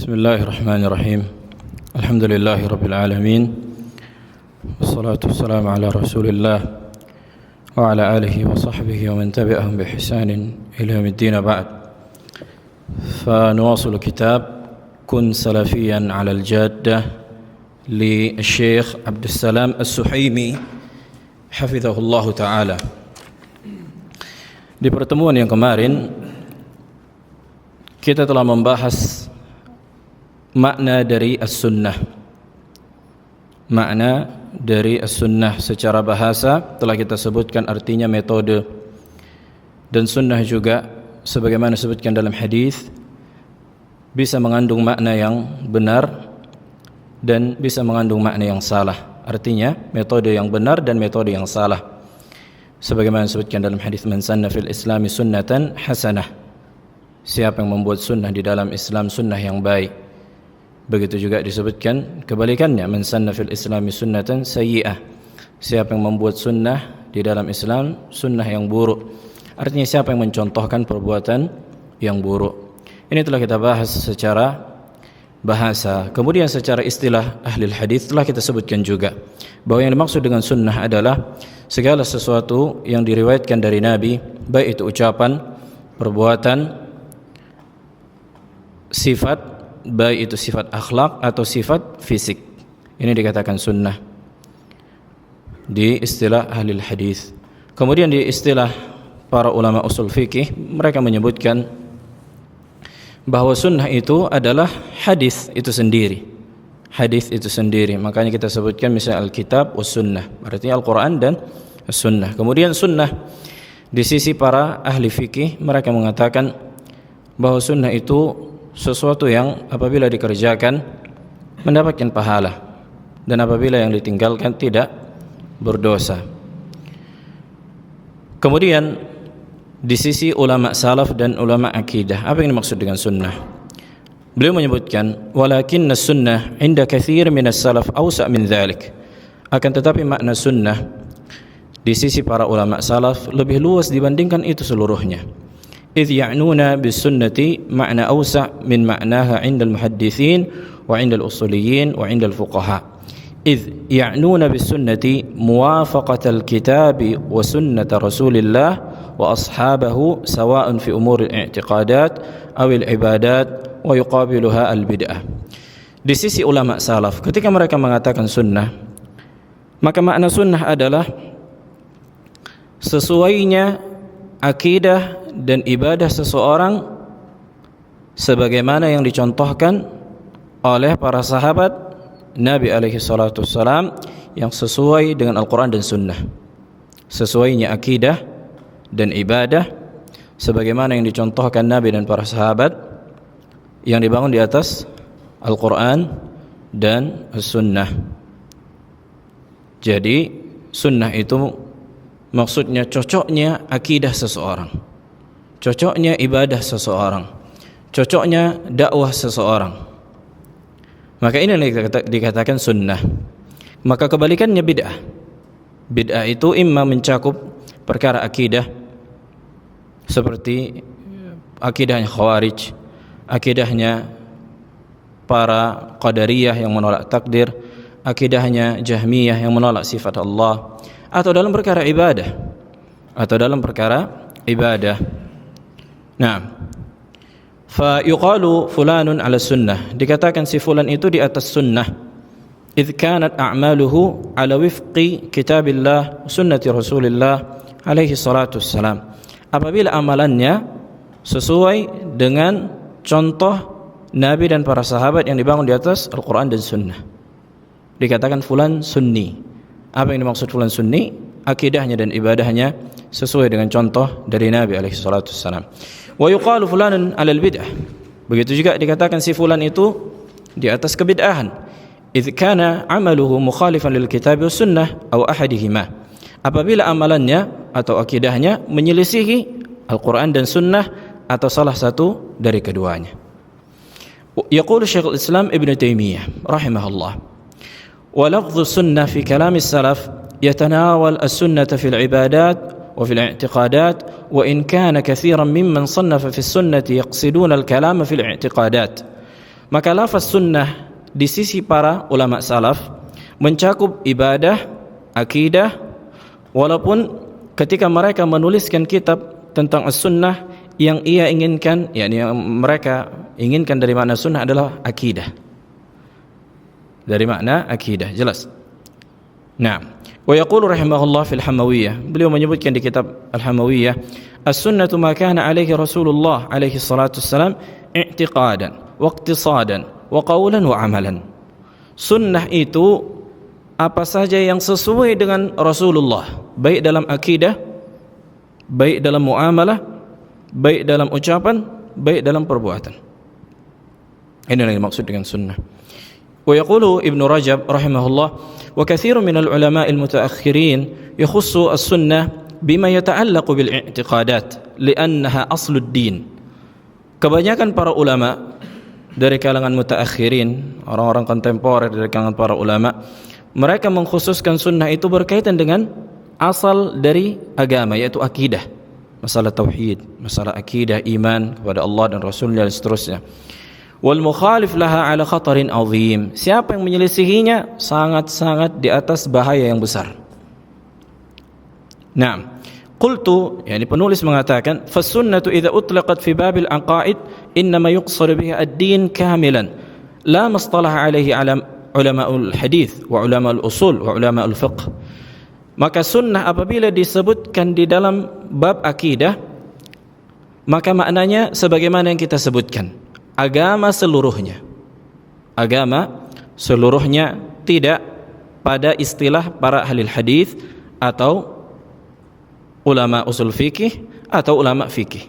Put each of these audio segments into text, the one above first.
Bismillahirrahmanirrahim. Alhamdulillahi rabbil alamin. Wassalatu wassalamu ala Rasulillah wa ala alihi wa sahbihi wa man tabi'ahum bi ihsanin ila yaumiddin ba'd. فنواصل كتاب كن سلفيا على الجادة للشيخ عبد السلام السحيمي حفظه الله تعالى. Di pertemuan yang kemarin kita telah membahas makna dari as-sunnah. Makna dari as-sunnah secara bahasa telah kita sebutkan artinya metode, dan sunnah juga sebagaimana disebutkan dalam hadis bisa mengandung makna yang benar dan bisa mengandung makna yang salah. Artinya metode yang benar dan metode yang salah. Sebagaimana disebutkan dalam hadis man sanna fil islami sunnatan hasanah. Siapa yang membuat sunnah di dalam Islam sunnah yang baik. Begitu juga disebutkan kebalikannya, man sanna fil islami sunnatan sayyi'ah. Siapa yang membuat sunnah di dalam Islam sunnah yang buruk. Artinya siapa yang mencontohkan perbuatan yang buruk. Ini telah kita bahas secara bahasa. Kemudian secara istilah ahli hadis telah kita sebutkan juga bahwa yang dimaksud dengan sunnah adalah segala sesuatu yang diriwayatkan dari Nabi, baik itu ucapan, perbuatan, sifat, baik itu sifat akhlak atau sifat fisik. Ini dikatakan sunnah di istilah ahli hadis. Kemudian di istilah para ulama usul fikih, mereka menyebutkan bahwa sunnah itu adalah hadis itu sendiri. Hadis itu sendiri. Makanya kita sebutkan misalnya Alkitab was sunnah, artinya Al-Quran dan sunnah. Kemudian sunnah di sisi para ahli fikih, mereka mengatakan bahwa sunnah itu sesuatu yang apabila dikerjakan mendapatkan pahala, dan apabila yang ditinggalkan tidak berdosa. Kemudian di sisi ulama salaf dan ulama akidah, apa yang dimaksud dengan sunnah? Beliau menyebutkan walakinna sunnah inda katsir minas salaf awsa' min dzalik. Akan tetapi makna sunnah di sisi para ulama salaf lebih luas dibandingkan itu seluruhnya. إذ يعنون بالسنة معنى أوسع من معناها عند المحدثين وعند الأصوليين وعند الفقهاء. إذ يعنون بالسنة موافقة الكتاب وسنة رسول الله وأصحابه سواء في أمور الاعتقادات أو العبادات ويقابلها البدعة. Di sisi ulama salaf, ketika mereka mengatakan sunnah, maka makna sunnah adalah sesuainya akidah dan ibadah seseorang sebagaimana yang dicontohkan oleh para sahabat Nabi alaihi salatu wassalam yang sesuai dengan Al-Quran dan Sunnah. Sesuainya akidah dan ibadah sebagaimana yang dicontohkan Nabi dan para sahabat yang dibangun di atas Al-Quran dan Sunnah. Jadi sunnah itu maksudnya cocoknya akidah seseorang, cocoknya ibadah seseorang, cocoknya dakwah seseorang. Maka ini dikatakan sunnah. Maka kebalikannya bid'ah. Bid'ah itu imma mencakup perkara akidah seperti akidahnya Khawarij, akidahnya para Qadariyah yang menolak takdir, akidahnya Jahmiyah yang menolak sifat Allah, atau dalam perkara ibadah, Nah, fa yuqalu fulanun ala sunnah, dikatakan si fulan itu di atas sunnah. Idh kanat a'maluhu ala wifqi kitabillah sunnati Rasulillah alaihi salatu wassalam. Apabila amalannya sesuai dengan contoh Nabi dan para sahabat yang dibangun di atas Al-Quran dan Sunnah, dikatakan fulan sunni. Apa yang dimaksud fulan sunni? Akidahnya dan ibadahnya sesuai dengan contoh dari Nabi alaihi salatu wassalam. Wa yuqalu fulanun 'alal bid'ah. Begitu juga dikatakan si fulan itu di atas kebid'ahan. Idz kana 'amaluhu mukhalifan lil kitab was sunnah aw ahadihima. Apabila amalannya atau akidahnya menyelisihi Al-Qur'an dan Sunnah atau salah satu dari keduanya. Yaqulu Syekhul Islam Ibnu Taimiyah rahimahullah, wa lafdhu sunnah fi kalam as-salaf يتناول السنة في العبادات وفي الاعتقادات وإن كان كثيرا ممن صنف في السنة يقصدون الكلام في الاعتقادات Maka lafaz sunnah di sisi para ulama salaf mencakup ibadah, akidah, walaupun ketika mereka menuliskan kitab tentang as-sunnah, yang ia inginkan, yakni yang mereka inginkan dari makna sunnah adalah akidah. Dari makna akidah, jelas. Nah, wa yaqulu rahimahullah fil Hamawiyah, beliau menyebutkan di kitab Al-Hamawiyah, as-sunnatu ma kana alaihi Rasulullah alaihi salatu wassalam i'tiqadan wa iqtisadan wa qawlan wa amalan. Sunnah itu apa saja yang sesuai dengan Rasulullah, baik dalam akidah, baik dalam muamalah, baik dalam ucapan, baik dalam perbuatan. Ini yang dimaksud dengan sunnah. Wa yaqulu Ibnu Rajab rahimahullah, wa katsirun min al-ulama al-mutaakhirin yakhussu as-sunnah bima yata'allaqu bil i'tiqadat li'annaha aslud din. Kebanyakan para ulama dari kalangan mutaakhirin, orang-orang kontemporer dari kalangan para ulama, mereka mengkhususkan sunnah itu berkaitan dengan asal dari agama, yaitu akidah, masalah tauhid, masalah akidah, iman kepada Allah dan Rasulnya dan seterusnya. Wal mukhalif laha ala khatarin azim. Siapa yang menyelisihinya sangat-sangat di atas bahaya yang besar. Naam. Qultu, yani penulis mengatakan, fas-sunnatu idza utlaqat fi babil aqaid innama yuqsad biha ad-din kamilan la mastalah alaihi ulama'ul hadith wa ulama'ul usul wa ulama'ul fiqh. Maka sunnah apabila disebutkan di dalam bab akidah, maka maknanya sebagaimana yang kita sebutkan, agama seluruhnya. Agama seluruhnya, tidak pada istilah para ahli hadis atau ulama usul fikih atau ulama fikih.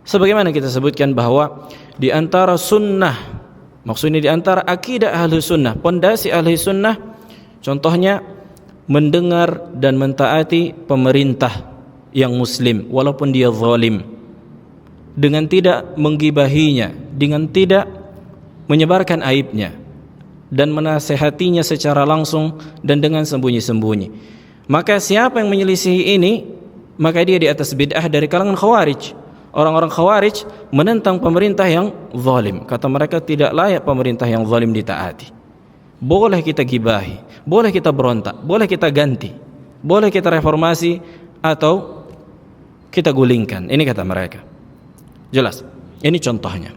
Sebagaimana kita sebutkan bahwa di antara sunnah, maksudnya di antara akidah ahli sunnah, pondasi ahli sunnah, contohnya mendengar dan mentaati pemerintah yang muslim walaupun dia zalim, dengan tidak menggibahinya, dengan tidak menyebarkan aibnya, dan menasehatinya secara langsung dan dengan sembunyi-sembunyi. Maka siapa yang menyelisihi ini, maka dia di atas bid'ah dari kalangan khawarij. Orang-orang khawarij menentang pemerintah yang zalim. Kata mereka tidak layak pemerintah yang zalim ditaati. Boleh kita gibahi, boleh kita berontak, boleh kita ganti, boleh kita reformasi atau kita gulingkan. Ini kata mereka. Jelas. Ini contohnya.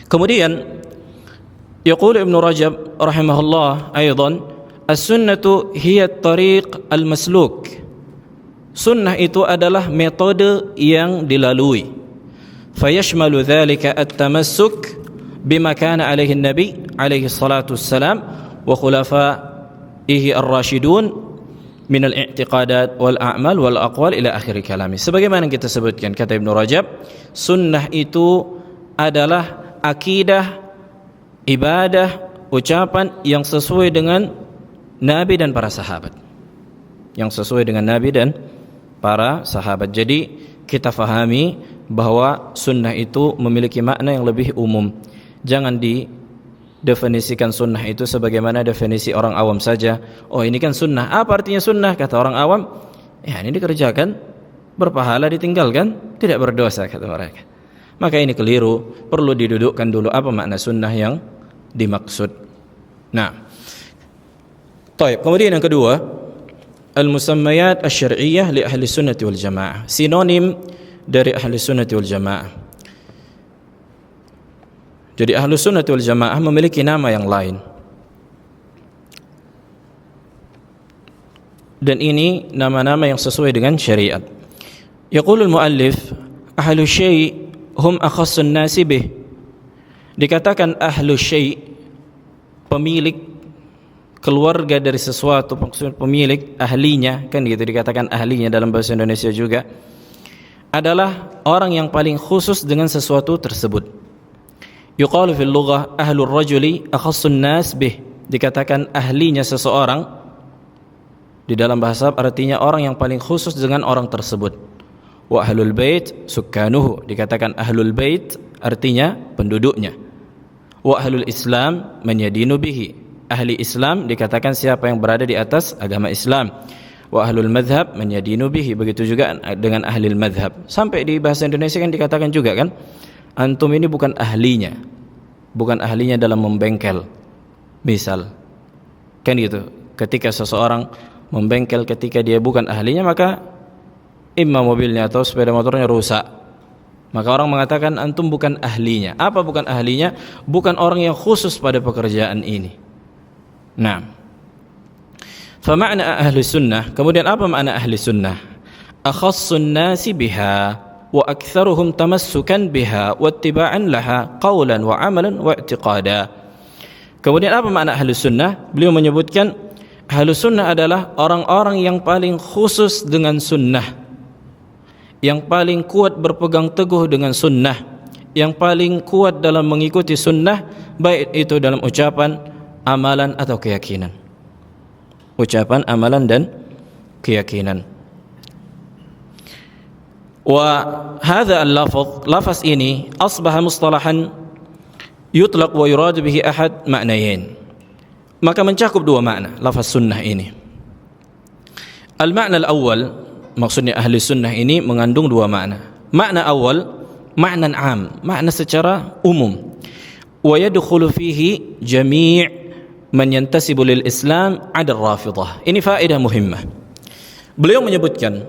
Kemudian yaqul Ibnu Rajab rahimahullah aidan, as-sunnatu hiya at-tariq al-masluk. Sunnah itu adalah metode yang dilalui. Fayashmalu dhalika at-tamassuk bima kana alaihi an-nabi alaihi salatu wassalam wa khulafaihi ar-rashidun min al-i'tiqadat wal a'mal wal aqwal ila akhir kalami. Sebagaimana kita sebutkan, kata Ibnu Rajab, sunnah itu adalah akidah, ibadah, ucapan yang sesuai dengan Nabi dan para sahabat, yang sesuai dengan Nabi dan para sahabat. Jadi kita fahami bahwa sunnah itu memiliki makna yang lebih umum. Jangan didefinisikan sunnah itu sebagaimana definisi orang awam saja. Oh, ini kan sunnah. Apa artinya sunnah? Kata orang awam, ya ini dikerjakan, berpahala, ditinggalkan, tidak berdosa, kata mereka. Maka ini keliru. Perlu didudukkan dulu apa makna sunnah yang dimaksud. Nah, kemudian yang kedua, al-musammayat asy-syar'iyyah li ahli sunnati wal jamaah. Sinonim dari ahli sunnati wal jamaah. Jadi ahli sunnati wal jamaah memiliki nama yang lain. Dan ini nama-nama yang sesuai dengan syariat. Yaqulul muallif, ahlu syai' hum akhassun nasi bih. Dikatakan ahlu syai', pemilik, keluarga dari sesuatu, maksud pemilik, ahlinya, kan gitu dikatakan ahlinya dalam bahasa Indonesia juga, adalah orang yang paling khusus dengan sesuatu tersebut. Yuqalu fil lughah ahlur rajuli akhassun nas bih. Dikatakan ahlinya seseorang di dalam bahasa artinya orang yang paling khusus dengan orang tersebut. Wa ahlul bait sukkanuhu. Dikatakan ahlul bait artinya penduduknya. Wa ahlul islam man yadinu bihi. Ahli Islam dikatakan siapa yang berada di atas agama Islam. Wa ahlul madhab man yadinu bihi. Begitu juga dengan ahli madhab. Sampai di bahasa Indonesia kan dikatakan juga kan, antum ini bukan ahlinya, bukan ahlinya dalam membengkel. Misal, kan gitu. Ketika seseorang membengkel ketika dia bukan ahlinya, maka imma mobilnya atau sepeda motornya rusak. Maka orang mengatakan antum bukan ahlinya. Apa bukan ahlinya? Bukan orang yang khusus pada pekerjaan ini. Nah, fa ma'na ahli sunnah. Kemudian apa makna ahli sunnah? Akhassun nasi biha wa aktsaruhum tamassukan biha wa ittiba'an laha qawlan wa 'amalan wa i'tiqada. Kemudian apa makna ahli sunnah? Beliau menyebutkan ahli sunnah adalah orang-orang yang paling khusus dengan sunnah, yang paling kuat berpegang teguh dengan sunnah, yang paling kuat dalam mengikuti sunnah, baik itu dalam ucapan, amalan atau keyakinan. Ucapan, amalan dan keyakinan. Wa hadza al-lafz, lafaz ini asbaha mustalahan yutlaq wa yurad bihi ahad ma'nayain. Maka mencakup dua makna lafaz sunnah ini. Al-ma'na al-awwal, maksudnya ahli sunnah ini mengandung dua makna. Makna awal, makna am, makna secara umum. Wa yadkhulu fihi jami' man yantasibu lil Islam 'ada ar-Rafidhah. Ini faedah muhimmah. Beliau menyebutkan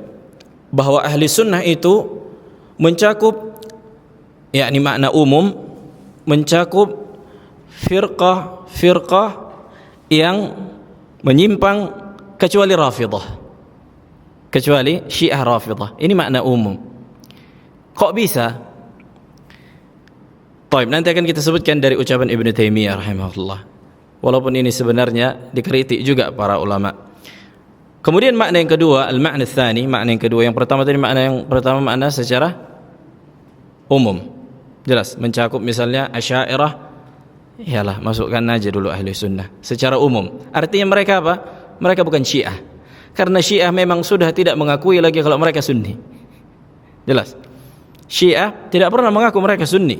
bahwa ahli sunnah itu mencakup, yakni makna umum, mencakup firqah yang menyimpang kecuali Rafidhah, kecuali Syiah Rafidhah. Ini makna umum. Kok bisa? Baik, nanti akan kita sebutkan dari ucapan Ibnu Taimiyah rahimahullah. Walaupun ini sebenarnya dikritik juga para ulama. Kemudian makna yang kedua, al-makna tsani, makna yang kedua. Yang pertama tadi makna secara umum. Jelas, mencakup misalnya Asy'ariyah, iyalah masukkan aja dulu ahli sunnah secara umum. Artinya mereka apa? Mereka bukan Syiah. Karena Syiah memang sudah tidak mengakui lagi kalau mereka Sunni. Jelas. Syiah tidak pernah mengaku mereka Sunni.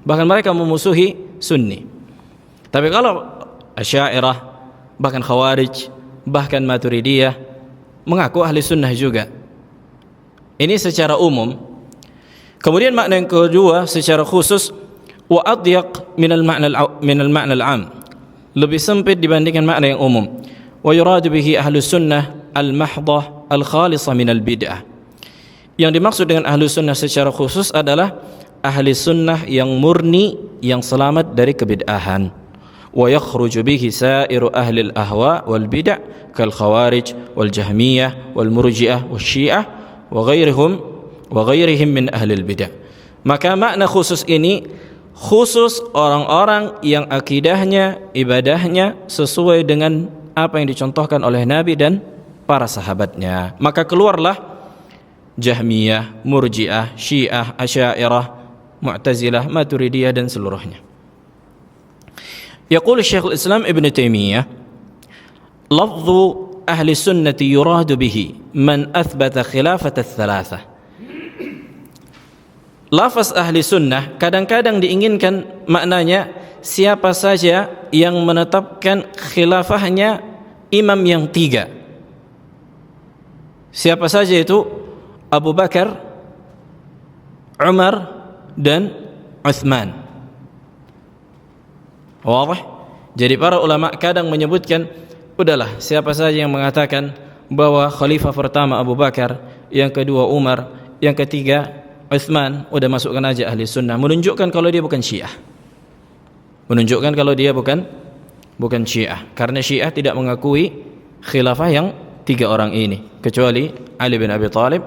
Bahkan mereka memusuhi Sunni. Tapi kalau Asy'ariyah, bahkan Khawarij, bahkan Maturidiyah mengaku ahli sunnah juga. Ini secara umum. Kemudian makna yang kedua secara khusus, wa adyaq min al-ma'na al-'am, lebih sempit dibandingkan makna yang umum. Wa yuradu bihi ahli sunnah al-mahdhah al-khalisah min al-bid'ah. Yang dimaksud dengan ahli sunnah secara khusus adalah ahli sunnah yang murni, yang selamat dari kebid'ahan. Wa yakhruju bihi sa'iru ahli al-ahwa wal bid'ah kal khawarij wal jahmiyah wal murji'ah wal syiah wa ghairihim min ahli al-bid'ah. Maka makna khusus ini khusus orang-orang yang akidahnya, ibadahnya sesuai dengan apa yang dicontohkan oleh Nabi dan para sahabatnya. Maka keluarlah Jahmiyah, Murji'ah, Syiah, Asy'ariyah, Mu'tazilah, Maturidiyah dan seluruhnya. Yaqulu Syekhul Islam Ibn Taimiyah, lafzu ahli sunnati yuradu bihi man athbata khilafat ats-tsalatsah. Lafaz ahli sunnah kadang-kadang diinginkan maknanya siapa saja yang menetapkan khilafahnya imam yang tiga. Siapa saja itu? Abu Bakar, Umar dan Utsman. Wadah? Jadi para ulama kadang menyebutkan, udahlah siapa saja yang mengatakan bahwa khalifah pertama Abu Bakar, yang kedua Umar, yang ketiga Utsman, udah masukkan aja ahli sunnah. Menunjukkan kalau dia bukan Syiah. Menunjukkan kalau dia bukan Syiah. Karena Syiah tidak mengakui khilafah yang tiga orang ini, kecuali Ali bin Abi Thalib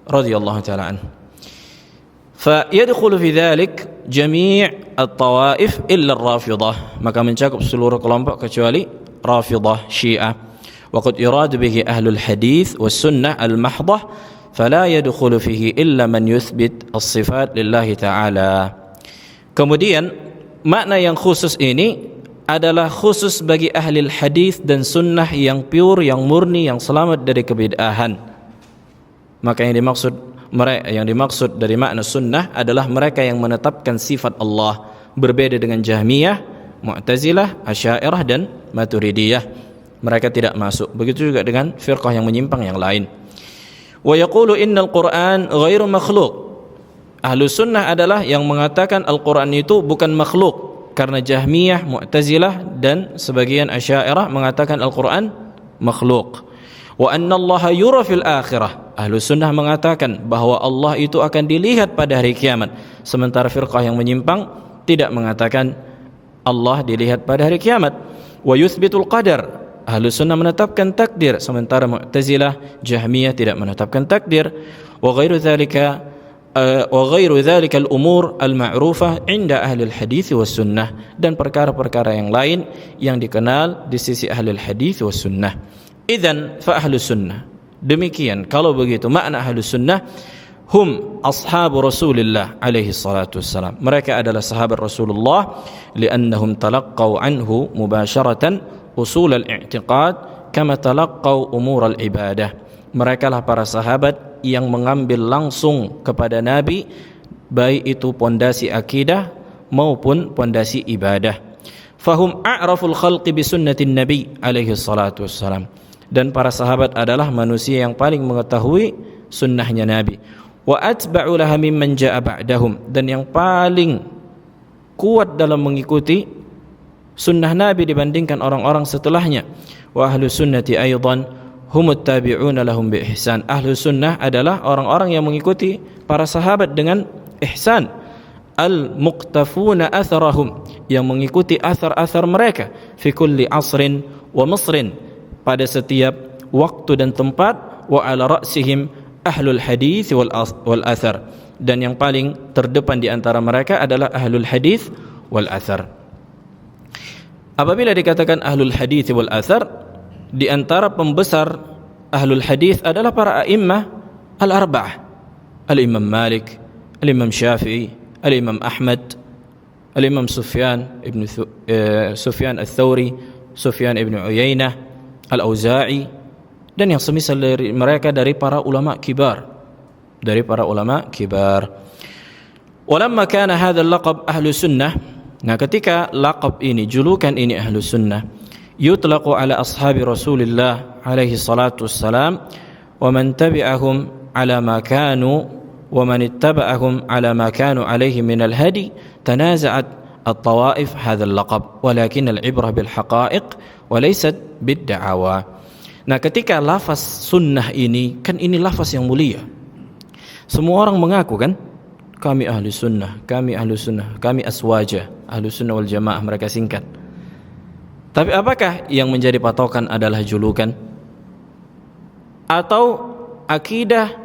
radhiyallahu ta'ala anhu. فيدخل في ذلك جميع الطوائف إلا الرافضة. Maka mencakup seluruh kelompok kecuali Rafidah, Syiah. وقد يراد به أهل الحديث والسنة المحضة فلا يدخل فيه إلا من يثبت الصفات لله تعالى. Kemudian makna yang khusus ini adalah khusus bagi ahli hadis dan sunnah yang pure, yang murni, yang selamat dari kebid'ahan. Maka yang dimaksud dari makna sunnah adalah mereka yang menetapkan sifat Allah, berbeda dengan Jahmiyah, Mu'tazilah, Asy'ariyah dan Maturidiyah. Mereka tidak masuk. Begitu juga dengan firqah yang menyimpang yang lain. Wa yaqulu innal Qur'an ghairu makhluq. Ahlu sunnah adalah yang mengatakan Al-Quran itu bukan makhluk. Karena Jahmiyah, Mu'tazilah dan sebagian Asy'ariyah mengatakan Al-Quran makhluk. Wa anna Allah yura fil akhirah. Ahlus sunnah mengatakan bahwa Allah itu akan dilihat pada hari kiamat. Sementara firqah yang menyimpang tidak mengatakan Allah dilihat pada hari kiamat. Wa yuthbitul qadar. Ahlus sunnah menetapkan takdir, sementara Mu'tazilah, Jahmiyah tidak menetapkan takdir. Wa ghairu dzalika al-umur al-ma'rufah 'inda ahli al-hadits was sunnah, dan perkara-perkara yang lain yang dikenal di sisi ahli al-hadits was sunnah. Idzan fa ahlus sunnah. Demikian kalau begitu makna ahlus sunnah hum ashabu Rasulillah alaihi salatu wassalam. Mereka adalah sahabat Rasulullah li'annahum talaqqaw anhu mubasharatan usul al-i'tiqad kama talaqqaw umur al-ibadah. Mereka lah para sahabat yang mengambil langsung kepada Nabi baik itu pondasi akidah maupun pondasi ibadah. Fahum a'raful khalqi bi sunnatin nabi alaihi salatu wassalam. Dan para sahabat adalah manusia yang paling mengetahui sunnahnya Nabi. Wa atba'u laha mimman ja'a ba'dahum, dan yang paling kuat dalam mengikuti sunnah Nabi dibandingkan orang-orang setelahnya. Wa ahlu sunnati aidan humut tabi'una lahum bi ihsan. Ahlu sunnah adalah orang-orang yang mengikuti para sahabat dengan ihsan. Al-muqtafuna atharahum, yang mengikuti athar-athar mereka fi kulli asrin wa misrin, pada setiap waktu dan tempat. Wa ala ra'sihim ahlul hadits wal athar, dan yang paling terdepan di antara mereka adalah ahlul hadits wal athar. Apabila dikatakan ahlul hadits wal athar, di antara pembesar ahlul hadits adalah para a'immah al-arba'ah, al-imam Malik, al-imam Syafi'i, al-imam Ahmad, al-imam Sufyan al-Thawri, Sufyan ibn Uyainah, Al-Auza'i, dan yang semisal dari mereka dari para ulama kibar, Walamma kana hadzal laqab ahlu sunnah, nah ketika laqab ini, julukan ini ahlu sunnah, yutlaqu ala ashabi Rasulillah alaihi salatu wassalam wa man tabi'ahum ala ma kanu wa man ittaba'ahum ala ma kanu alaihi min al-hadi, tanaza'at at-tawaif hadzal laqab walakin al-ibrah bil haqa'iq wa laysat bid da'awa. Nah, ketika lafaz sunnah ini, kan ini lafaz yang mulia. Semua orang mengaku kan, kami ahli sunnah, kami aswaja, ahli sunnah wal jamaah, mereka singkat. Tapi apakah yang menjadi patokan adalah julukan atau akidah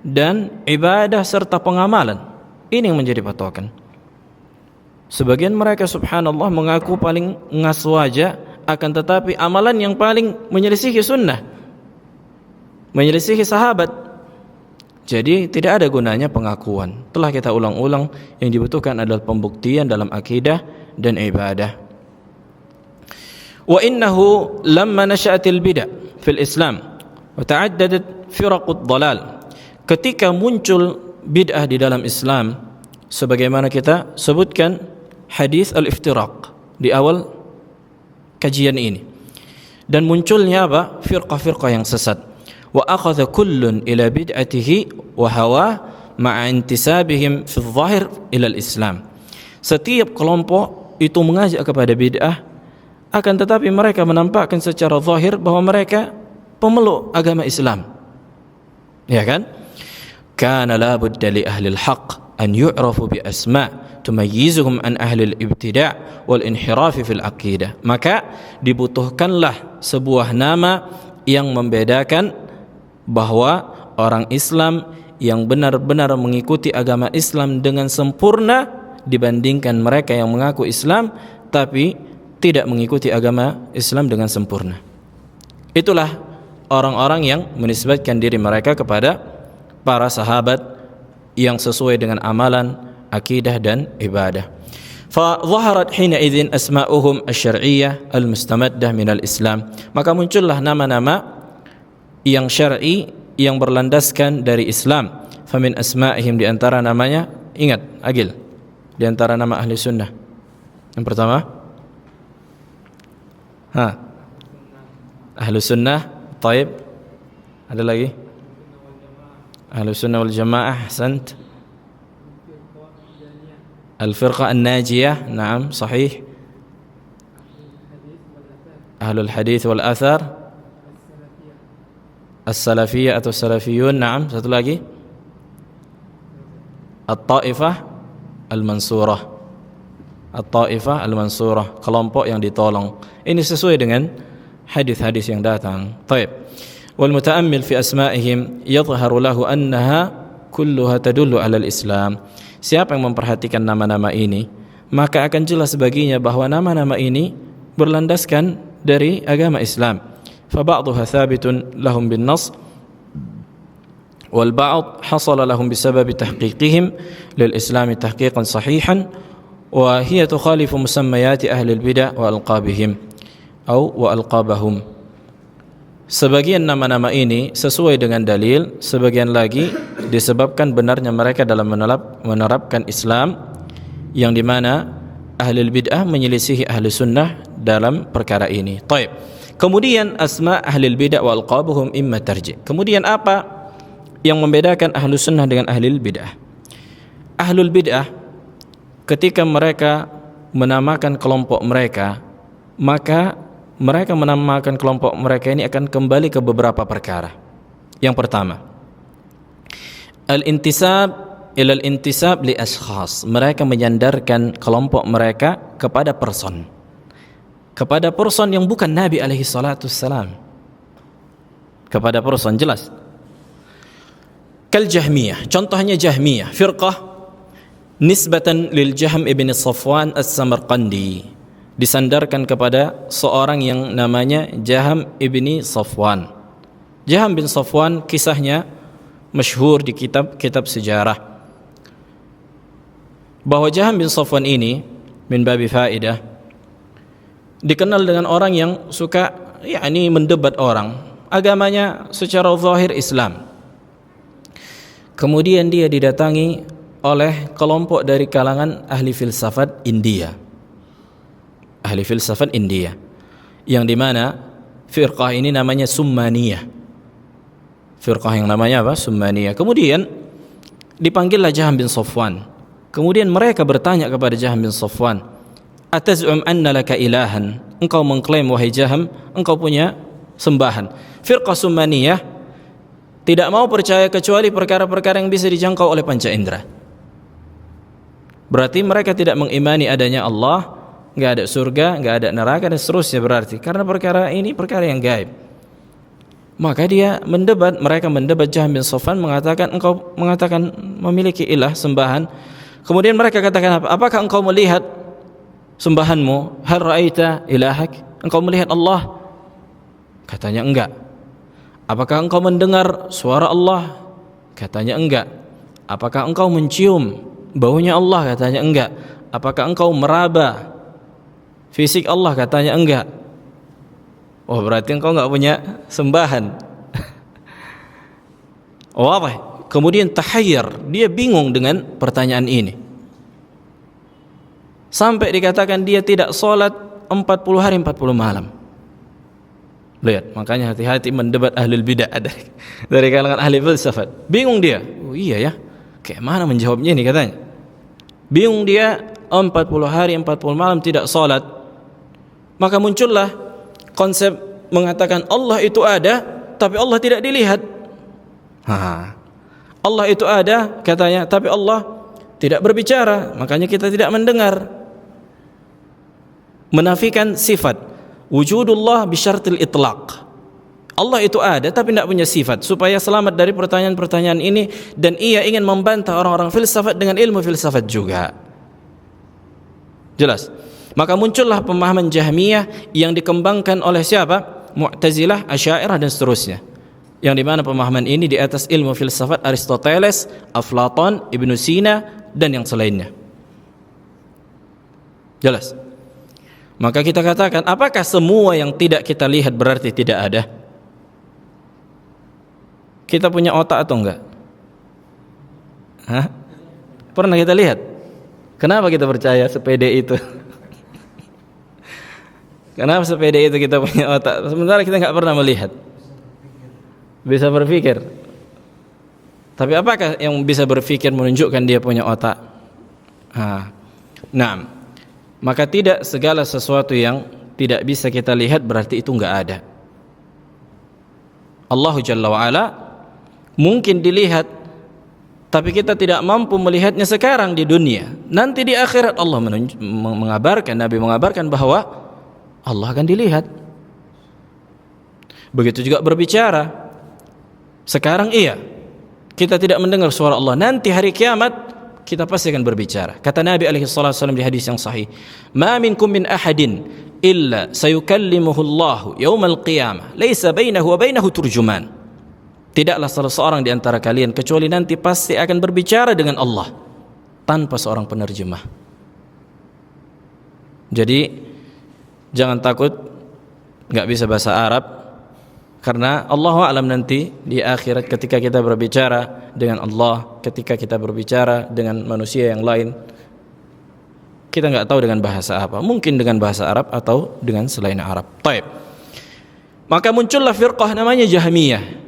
dan ibadah serta pengamalan? Ini yang menjadi patokan. Sebagian mereka subhanallah mengaku paling ngaswaja, akan tetapi amalan yang paling menyelisihi sunnah, menyelisihi sahabat. Jadi tidak ada gunanya pengakuan. Telah kita ulang-ulang, yang dibutuhkan adalah pembuktian dalam akidah dan ibadah. Wa innahu lamma nasha'atil bid'ah fil Islam wa ta'addadat firaqud dhalal. Ketika muncul bid'ah di dalam Islam, sebagaimana kita sebutkan hadis al-iftiraq di awal kajian ini, dan munculnya apa? Firqah-firqah yang sesat. Wa akhadha kullun ila bid'atihi wa hawa ma'a intisabihim fi adh-dhahir ila al-Islam. Setiap kelompok itu mengajak kepada bid'ah, akan tetapi mereka menampakkan secara zahir bahwa mereka pemeluk agama Islam. Ya kan? Kana la budda li ahli al-haqq an yu'rafu bi asma' tumayyizuhum an ahli al-ibtida' wal inhiraf fil aqidah. Maka dibutuhkanlah sebuah nama yang membedakan bahwa orang Islam yang benar-benar mengikuti agama Islam dengan sempurna dibandingkan mereka yang mengaku Islam tapi tidak mengikuti agama Islam dengan sempurna. Itulah orang-orang yang menisbatkan diri mereka kepada para sahabat yang sesuai dengan amalan, akidah dan ibadah. Fa dhaharat hina idzin asma'uhum asy-syar'iyyah al-mustamaddah minal Islam. Maka muncullah nama-nama yang syar'i yang berlandaskan dari Islam. Fa min asma'ihim, di antara namanya, ingat Agil, di antara nama ahli sunnah. Yang pertama, ahli sunnah. Taib. Ada lagi? Ahli sunnah wal jamaah. Ahsant. Al-firqah an-najiyah, na'am, sahih. Ahlul hadith wal athar, as-salafiyah atau salafiyun, na'am. Satu lagi, at-taifah al-mansurah. At-taifah al-mansurah, kelompok yang ditolong. Ini sesuai dengan hadis-hadis yang datang. Baik. Wal muta'ammil fi asma'ihim yadhharu lahu annaha kulluha tadullu 'ala al-islam. Siapa yang memperhatikan nama-nama ini, maka akan jelas baginya bahwa nama-nama ini berlandaskan dari agama Islam. Fa ba'dhuha thabitun lahum bin nas wal ba'd hasala lahum bisababi tahqiqihim lil islam tahqiqan sahihan wa hiya tukhalifu musammayati ahli al-bid'ah wa alqabihim wa alqabahum. Sebagian nama-nama ini sesuai dengan dalil, sebagian lagi disebabkan benarnya mereka dalam menerapkan Islam, yang dimana ahli bid'ah menyelisihi ahli sunnah dalam perkara ini. Taib. Kemudian asma ahli bid'ah wa alqabuhum imma tarji'. Kemudian apa yang membedakan ahli sunnah dengan ahli bid'ah? Ahlul bid'ah ketika mereka menamakan kelompok mereka, maka mereka menamakan kelompok mereka ini akan kembali ke beberapa perkara. Yang pertama, al-intisab ila al-intisab li ashkhas. Mereka menyandarkan kelompok mereka kepada person, kepada person yang bukan Nabi alaihi salatu wassalam, kepada person, jelas. Kal Jahmiyah, contohnya Jahmiyah, firqah nisbatan lil Jahm ibn Safwan as-Samarqandi, disandarkan kepada seorang yang namanya Jahm ibni Safwan. Jahm bin Safwan kisahnya masyhur di kitab-kitab sejarah, bahwa Jahm bin Safwan ini min babi faidah dikenal dengan orang yang suka mendebat orang, agamanya secara zahir Islam. Kemudian dia didatangi oleh kelompok dari kalangan ahli filsafat India, ahli filsafat India, yang dimana firqah ini namanya Summaniyah, firqah yang namanya apa? Summaniyah. Kemudian dipanggillah Jahm bin Safwan. Kemudian mereka bertanya kepada Jahm bin Safwan, ataz'um anna laka ilahan, engkau mengklaim wahai Jahm, engkau punya sembahan. Firqah Summaniyah tidak mau percaya kecuali perkara-perkara yang bisa dijangkau oleh panca indera. Berarti mereka tidak mengimani adanya Allah, nggak ada surga, nggak ada neraka, dan seterusnya, berarti karena perkara ini perkara yang gaib. Maka dia mendebat, mereka mendebat. Jahm bin Safwan mengatakan, engkau mengatakan memiliki ilah, sembahan. Kemudian mereka katakan apa? Apakah engkau melihat sembahanmu? Hal ra'aita ilahak? Engkau melihat Allah? Katanya enggak. Apakah engkau mendengar suara Allah? Katanya enggak. Apakah engkau mencium baunya Allah? Katanya enggak. Apakah engkau meraba fisik Allah? Katanya enggak. Oh, berarti engkau enggak punya sembahan. Oh, apa? Kemudian tahayyar, dia bingung dengan pertanyaan ini, sampai dikatakan dia tidak sholat 40 hari 40 malam. Lihat, makanya hati-hati mendebat ahlul bid'ah dari kalangan ahli filsafat. Bingung dia. Oh iya ya, kayak mana menjawabnya ini, katanya. Bingung dia, 40 hari 40 malam tidak sholat. Maka muncullah konsep mengatakan Allah itu ada, tapi Allah tidak dilihat. Allah itu ada, katanya, tapi Allah tidak berbicara, makanya kita tidak mendengar. Menafikan sifat wujudullah bisyartil itlaq. Allah itu ada tapi tidak punya sifat, supaya selamat dari pertanyaan-pertanyaan ini. Dan ia ingin membantah orang-orang filsafat dengan ilmu filsafat juga. Jelas. Maka muncullah pemahaman Jahmiyah yang dikembangkan oleh siapa? Mu'tazilah, Asy'ariyah, dan seterusnya. Yang dimana pemahaman ini di atas ilmu filsafat Aristoteles, Aflaton, Ibnu Sina, dan yang selainnya. Jelas. Maka kita katakan, apakah semua yang tidak kita lihat berarti tidak ada? Kita punya otak atau enggak? Pernah kita lihat? Kenapa kita percaya sepede itu? Kenapa sepede itu kita punya otak, sementara kita enggak pernah melihat? Bisa berpikir. Tapi apakah yang bisa berpikir menunjukkan dia punya otak? Nah, maka tidak segala sesuatu yang tidak bisa kita lihat berarti itu enggak ada. Allah Jalla wa'ala mungkin dilihat, tapi kita tidak mampu melihatnya sekarang di dunia. Nanti di akhirat Allah mengabarkan, Nabi mengabarkan bahwa Allah akan dilihat. Begitu juga berbicara. Sekarang iya, kita tidak mendengar suara Allah. Nanti hari kiamat kita pasti akan berbicara. Kata Nabi alaihi salatu wasallam di hadis yang sahih, "Ma minkum min ahadin illa sayukallimuhu Allah yaumal qiyamah, laisa bainahu wa bainahu turjuman." Tidaklah salah seorang di antara kalian kecuali nanti pasti akan berbicara dengan Allah tanpa seorang penerjemah. Jadi jangan takut enggak bisa bahasa Arab, karena Allahu a'lam nanti di akhirat ketika kita berbicara dengan Allah, ketika kita berbicara dengan manusia yang lain, kita enggak tahu dengan bahasa apa. Mungkin dengan bahasa Arab atau dengan selain Arab. Taib. Maka muncullah firqah namanya Jahmiyah.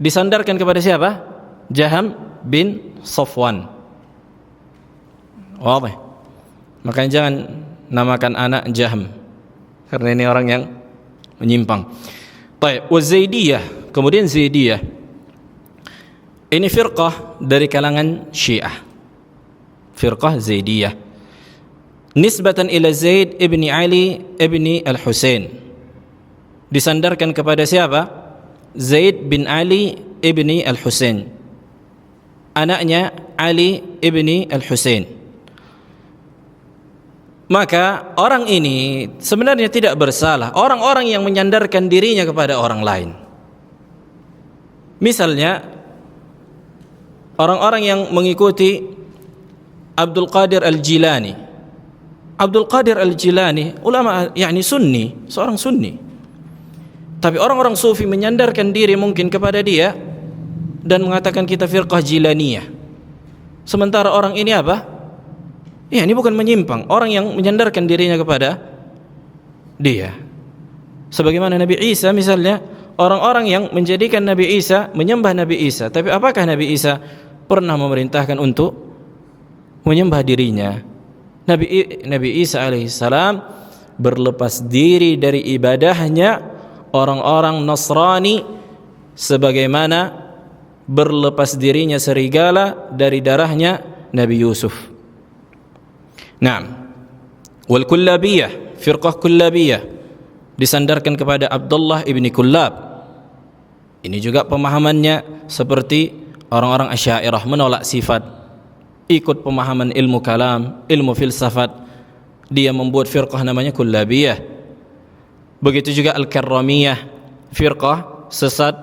Disandarkan kepada siapa? Jaham bin Safwan. Wadah. Makanya jangan namakan anak Jaham, karena ini orang yang menyimpang. Baik, Zaidiyah, kemudian Zaidiyah. Ini firqah dari kalangan Syiah. Firqah Zaidiyah. Nisbatan ila Zaid ibni Ali ibni Al-Husain. Disandarkan kepada siapa? Zaid bin Ali ibni Al-Husain, anaknya Ali ibni Al-Husain. Maka orang ini sebenarnya tidak bersalah, orang-orang yang menyandarkan dirinya kepada orang lain. Misalnya orang-orang yang mengikuti Abdul Qadir Al-Jilani. Abdul Qadir Al-Jilani ulama yakni sunni, seorang sunni. Tapi orang-orang sufi menyandarkan diri mungkin kepada dia dan mengatakan kita firqah Jilaniyah. Sementara orang ini apa? Ya, ini bukan menyimpang, orang yang menyandarkan dirinya kepada dia. Sebagaimana Nabi Isa misalnya, orang-orang yang menjadikan Nabi Isa, menyembah Nabi Isa. Tapi apakah Nabi Isa pernah memerintahkan untuk menyembah dirinya? Nabi Isa alaihissalam berlepas diri dari ibadahnya orang-orang Nasrani, sebagaimana berlepas dirinya serigala dari darahnya Nabi Yusuf. Naam. Wal Kullabiyah, firqah Kullabiyah disandarkan kepada Abdullah ibni Kullab. Ini juga pemahamannya seperti orang-orang Asy'ariyah, menolak sifat, ikut pemahaman ilmu kalam, ilmu filsafat. Dia membuat firqah namanya Kullabiyah. Begitu juga Al-Karramiyah, firqah sesat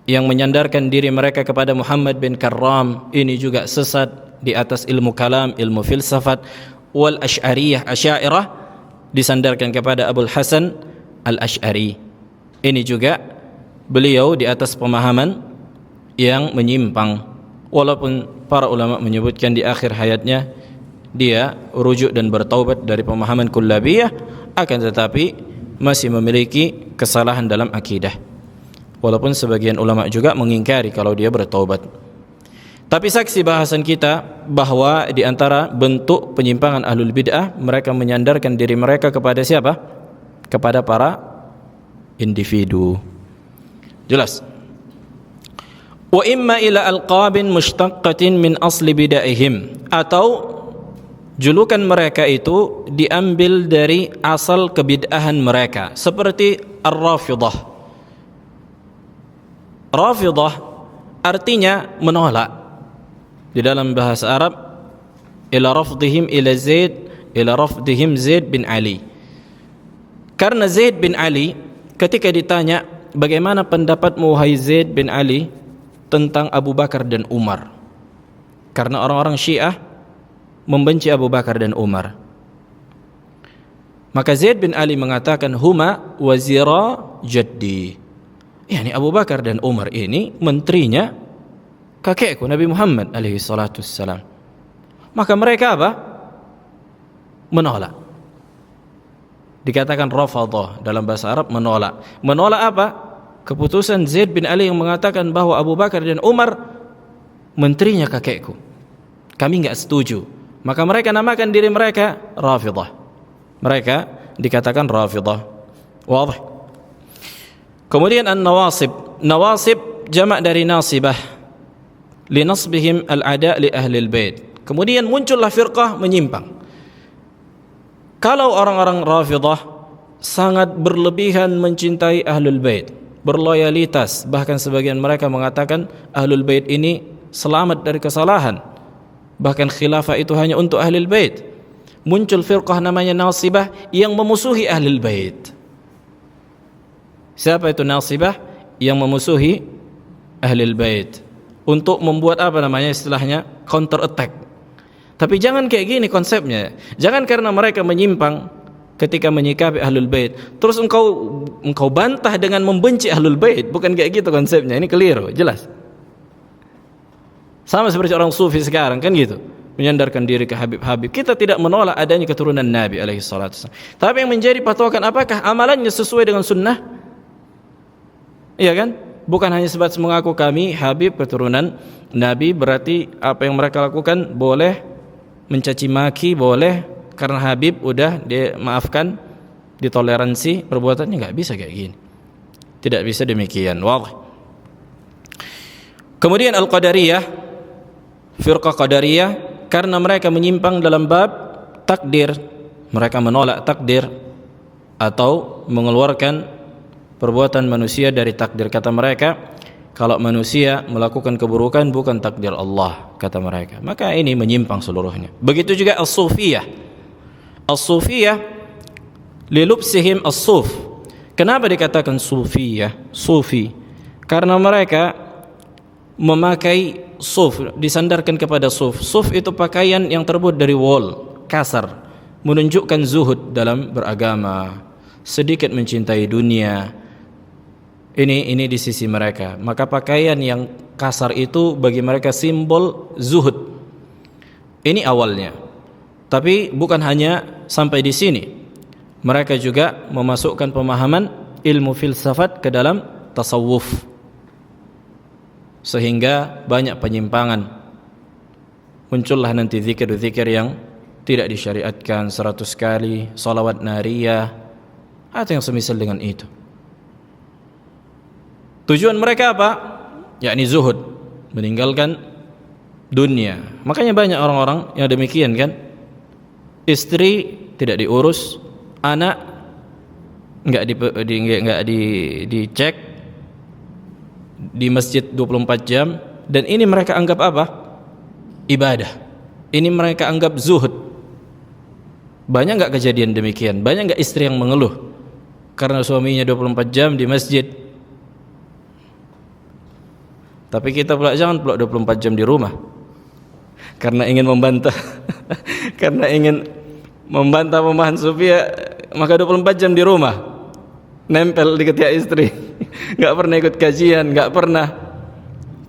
yang menyandarkan diri mereka kepada Muhammad bin Karram. Ini juga sesat di atas ilmu kalam, ilmu filsafat. Wal Asy'ariyah, Asy'ariyah disandarkan kepada Abul Hasan Al-Asy'ari. Ini juga beliau di atas pemahaman yang menyimpang. Walaupun para ulama menyebutkan di akhir hayatnya dia rujuk dan bertaubat dari pemahaman Kullabiyah, akan tetapi masih memiliki kesalahan dalam akidah. Walaupun sebagian ulama juga mengingkari kalau dia bertaubat. Tapi saksi bahasan kita bahwa di antara bentuk penyimpangan ahlul bid'ah, mereka menyandarkan diri mereka kepada siapa? Kepada para individu. Jelas. Wa imma ila alqabin mushtaqqatin min asli bid'ahim, atau julukan mereka itu diambil dari asal kebid'ahan mereka, seperti Ar-Rafidah. Rafidah artinya menolak. Di dalam bahasa Arab, ila rafdihim ila Zaid, ila rafdihim Zaid bin Ali. Karena Zaid bin Ali ketika ditanya, bagaimana pendapatmu wahai Zaid bin Ali tentang Abu Bakar dan Umar? Karena orang-orang Syiah membenci Abu Bakar dan Umar. Maka Zaid bin Ali mengatakan, huma wazira jaddi. Yani Abu Bakar dan Umar ini menterinya kakekku Nabi Muhammad alaihi salatu wassalam. Maka mereka apa? Menolak. Dikatakan rafadah dalam bahasa Arab, menolak. Menolak apa? Keputusan Zaid bin Ali yang mengatakan bahwa Abu Bakar dan Umar menterinya kakekku. Kami enggak setuju Maka mereka namakan diri mereka Rafidah. Mereka dikatakan Rafidah. Wadih. Kemudian an-nawasib. Nawasib jamak dari nasibah. Linasbihim al-ada' li ahlil bait. Kemudian muncullah firqah menyimpang. Kalau orang-orang Rafidah sangat berlebihan mencintai ahlul bait, berloyalitas, bahkan sebagian mereka mengatakan ahlul bait ini selamat dari kesalahan, bahkan khilafah itu hanya untuk ahlul bait. Muncul firqah namanya nasibah yang memusuhi ahlul bait. Siapa itu nasibah? Yang memusuhi ahlul bait, untuk membuat apa namanya istilahnya counter attack. Tapi jangan kayak gini konsepnya. Jangan karena mereka menyimpang ketika menyikapi ahlul bait terus engkau bantah dengan membenci ahlul bait. Bukan kayak gitu konsepnya. Ini keliru, jelas. Sama seperti orang sufi sekarang kan gitu, menyandarkan diri ke Habib-Habib. Kita tidak menolak adanya keturunan Nabi alaihi salatu wasallam. Tapi yang menjadi patokan apakah amalannya sesuai dengan sunnah? Iya kan? Bukan hanya sebatas mengaku kami Habib keturunan Nabi, berarti apa yang mereka lakukan boleh, mencaci maki boleh, karena Habib udah dia maafkan, ditoleransi perbuatannya. Nggak bisa kayak gini, tidak bisa demikian. Wadih. Kemudian Al-Qadariyah, firqah Qadariyah, karena mereka menyimpang dalam bab takdir. Mereka menolak takdir atau mengeluarkan perbuatan manusia dari takdir. Kata mereka, kalau manusia melakukan keburukan bukan takdir Allah, kata mereka. Maka ini menyimpang seluruhnya. Begitu juga as-sufiyah. As-sufiyah lilubsihim as-suf. Kenapa dikatakan sufiyah, sufi? Karena mereka memakai suf, disandarkan kepada suf. Suf itu pakaian yang terbuat dari wol, kasar, menunjukkan zuhud dalam beragama, sedikit mencintai dunia. Ini di sisi mereka. Maka pakaian yang kasar itu bagi mereka simbol zuhud. Ini awalnya. Tapi bukan hanya sampai di sini. Mereka juga memasukkan pemahaman ilmu filsafat ke dalam tasawuf, sehingga banyak penyimpangan. Muncullah nanti zikir-zikir yang tidak disyariatkan 100 kali, salawat nariyah atau yang semisal dengan itu. Tujuan mereka apa? Yakni zuhud, meninggalkan dunia. Makanya banyak orang-orang yang demikian kan. Istri tidak diurus, anak enggak dicek, di masjid 24 jam, dan ini mereka anggap apa? Ibadah. Ini mereka anggap zuhud. Banyak enggak kejadian demikian? Banyak enggak istri yang mengeluh karena suaminya 24 jam di masjid? Tapi kita pula jangan pula 24 jam di rumah. Karena ingin membantah karena ingin membantah pemahaman sufia, maka 24 jam di rumah, nempel di ketiak istri. Enggak pernah ikut kajian, enggak pernah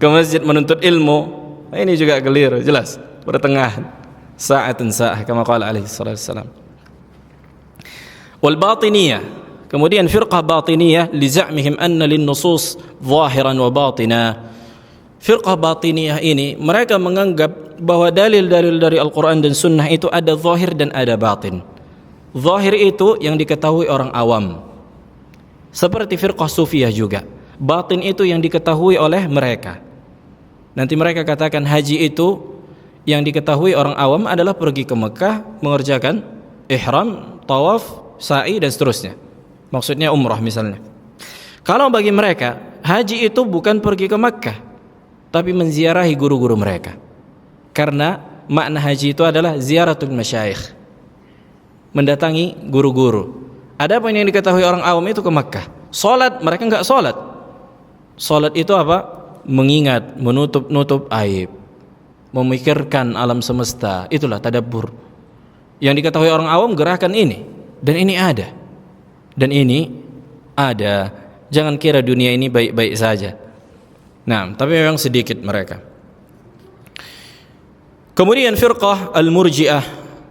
ke masjid menuntut ilmu. Nah, ini juga keliru, jelas. Pertengahan. Sa'atun sa'ah kama qala alaihi salatu wassalam. Wal batiniyah. Kemudian firqah batiniyah li za'mihim anna lin nusus zahiran wa batina. Firqah batiniyah ini mereka menganggap bahwa dalil-dalil dari Al-Quran dan Sunnah itu ada zahir dan ada batin. Zahir itu yang diketahui orang awam, seperti firqah sufiyah juga. Batin itu yang diketahui oleh mereka. Nanti mereka katakan haji itu yang diketahui orang awam adalah pergi ke Mekah, mengerjakan ihram, tawaf, sa'i dan seterusnya. Maksudnya umrah misalnya. Kalau bagi mereka haji itu bukan pergi ke Mekah, tapi menziarahi guru-guru mereka. Karena makna haji itu adalah ziaratul masyayikh, mendatangi guru-guru. Adapun yang diketahui orang awam itu ke Makkah. Salat mereka enggak salat. Salat itu apa? Mengingat, menutup aib, memikirkan alam semesta. Itulah tadabbur. Yang diketahui orang awam gerakan ini, dan ini ada. Dan ini ada. Jangan kira dunia ini baik-baik saja. Nah, tapi memang sedikit mereka. Kemudian firqah al-murji'ah.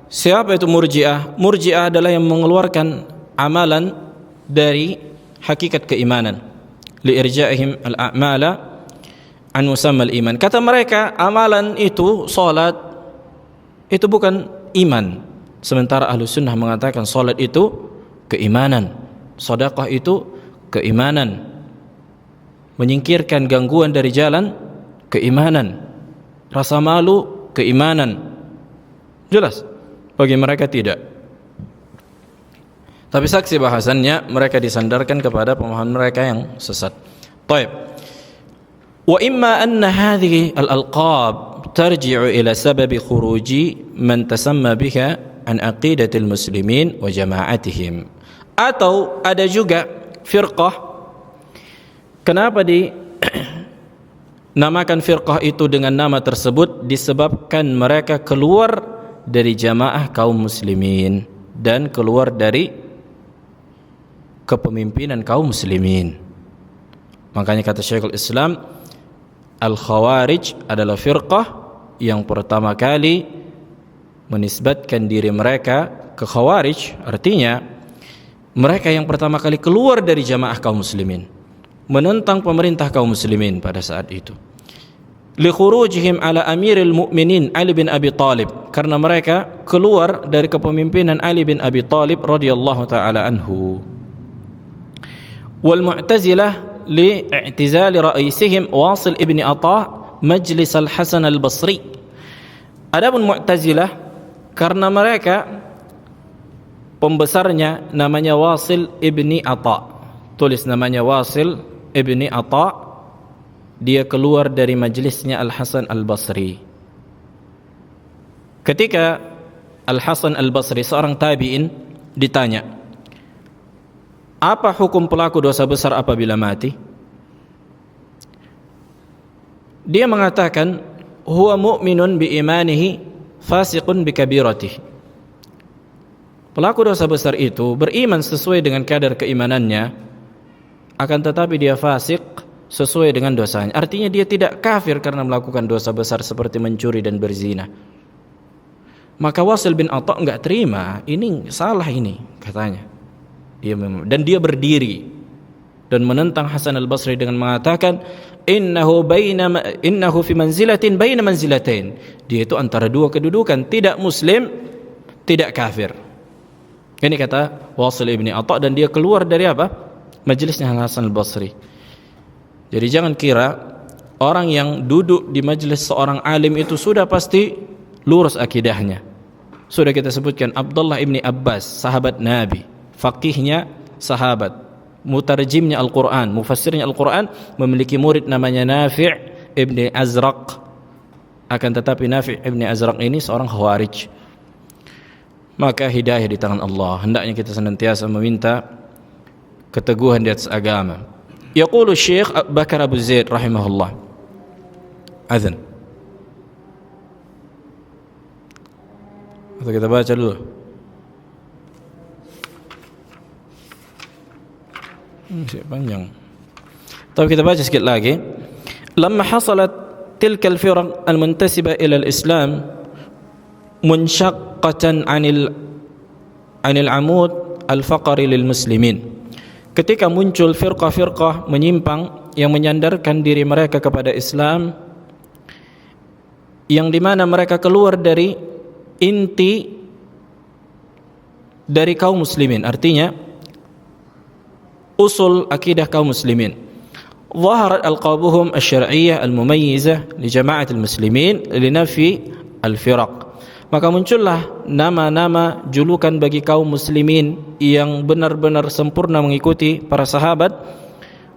Siapa itu murji'ah? Murji'ah adalah yang mengeluarkan amalan dari hakikat keimanan. Li'irja'ihim al-a'mala an musamma al-iman. Kata mereka, amalan itu salat, itu bukan iman. Sementara ahlu sunnah mengatakan salat itu keimanan, sedekah itu keimanan, menyingkirkan gangguan dari jalan keimanan, rasa malu keimanan. Jelas, bagi mereka tidak. Tapi saksi bahasannya mereka disandarkan kepada pemahaman mereka yang sesat. Taib. Wa imma anna hadhihi al-alqab tarji'u ila sababi khuruji man tasamma biha an aqidatil muslimin wa jama'atihim. Atau ada juga firqah, kenapa dinamakan firqah itu dengan nama tersebut, disebabkan mereka keluar dari jamaah kaum muslimin dan keluar dari kepemimpinan kaum muslimin. Makanya kata Syekhul Islam, Al-Khawarij adalah firqah yang pertama kali menisbatkan diri mereka ke Khawarij, artinya mereka yang pertama kali keluar dari jamaah kaum muslimin, menentang pemerintah kaum muslimin pada saat itu. Li khurujihim ala amiril mu'minin Ali bin Abi Talib, karena mereka keluar dari kepemimpinan Ali bin Abi Talib radhiyallahu taala anhu. Wal Mu'tazilah li'tizali ra'isihim Wasil ibn Atha majlis al-Hasan al-Basri. Adapun Mu'tazilah, karena mereka pembesarnya namanya Wasil ibni Atha, tulis namanya Wasil ibni Atha, dia keluar dari majlisnya Al-Hasan Al-Basri. Ketika Al-Hasan Al-Basri, seorang tabi'in, ditanya, apa hukum pelaku dosa besar apabila mati? Dia mengatakan, huwa mu'minun bi imanihi fasiqun bi kabiratihi. Pelaku dosa besar itu beriman sesuai dengan kadar keimanannya, akan tetapi dia fasik sesuai dengan dosanya. Artinya dia tidak kafir karena melakukan dosa besar seperti mencuri dan berzina. Maka Wasil bin Atha enggak terima, ini salah ini katanya. Dan dia berdiri dan menentang Hasan Al-Basri dengan mengatakan, innahu fi manzilatin baina manzilatain. Dia itu antara dua kedudukan, tidak muslim, tidak kafir. Ini kata Wasil ibn Atha, dan dia keluar dari apa? Majelisnya Hasan Al-Basri. Jadi jangan kira orang yang duduk di majelis seorang alim itu sudah pasti lurus akidahnya. Sudah kita sebutkan Abdullah ibn Abbas, sahabat Nabi, faqihnya sahabat, mutarjimnya Al-Quran, mufassirnya Al-Quran, memiliki murid namanya Nafi' ibn Azraq. Akan tetapi Nafi' ibn Azraq ini seorang Khawarij. Maka hidayah di tangan Allah. Hendaknya kita senantiasa meminta keteguhan di atas agama. Yaqulu Syekh Bakar Abu Zaid rahimahullah. Azan. Atau kita baca dulu. Panjang. Tapi kita baca sikit lagi. Lamma hasalat tilka al-firaq al-muntasiba ila al-Islam munshaqqatan 'anil amud al-faqri lil muslimin. Ketika muncul firqah-firqah menyimpang yang menyandarkan diri mereka kepada Islam, yang dimana mereka keluar dari inti dari kaum muslimin, artinya usul akidah kaum muslimin. Zaharat alqabuhum asy-syar'iyyah al-mumayyizah li jama'atil muslimin li nafi al-firaq. Maka muncullah nama-nama julukan bagi kaum muslimin yang benar-benar sempurna mengikuti para sahabat,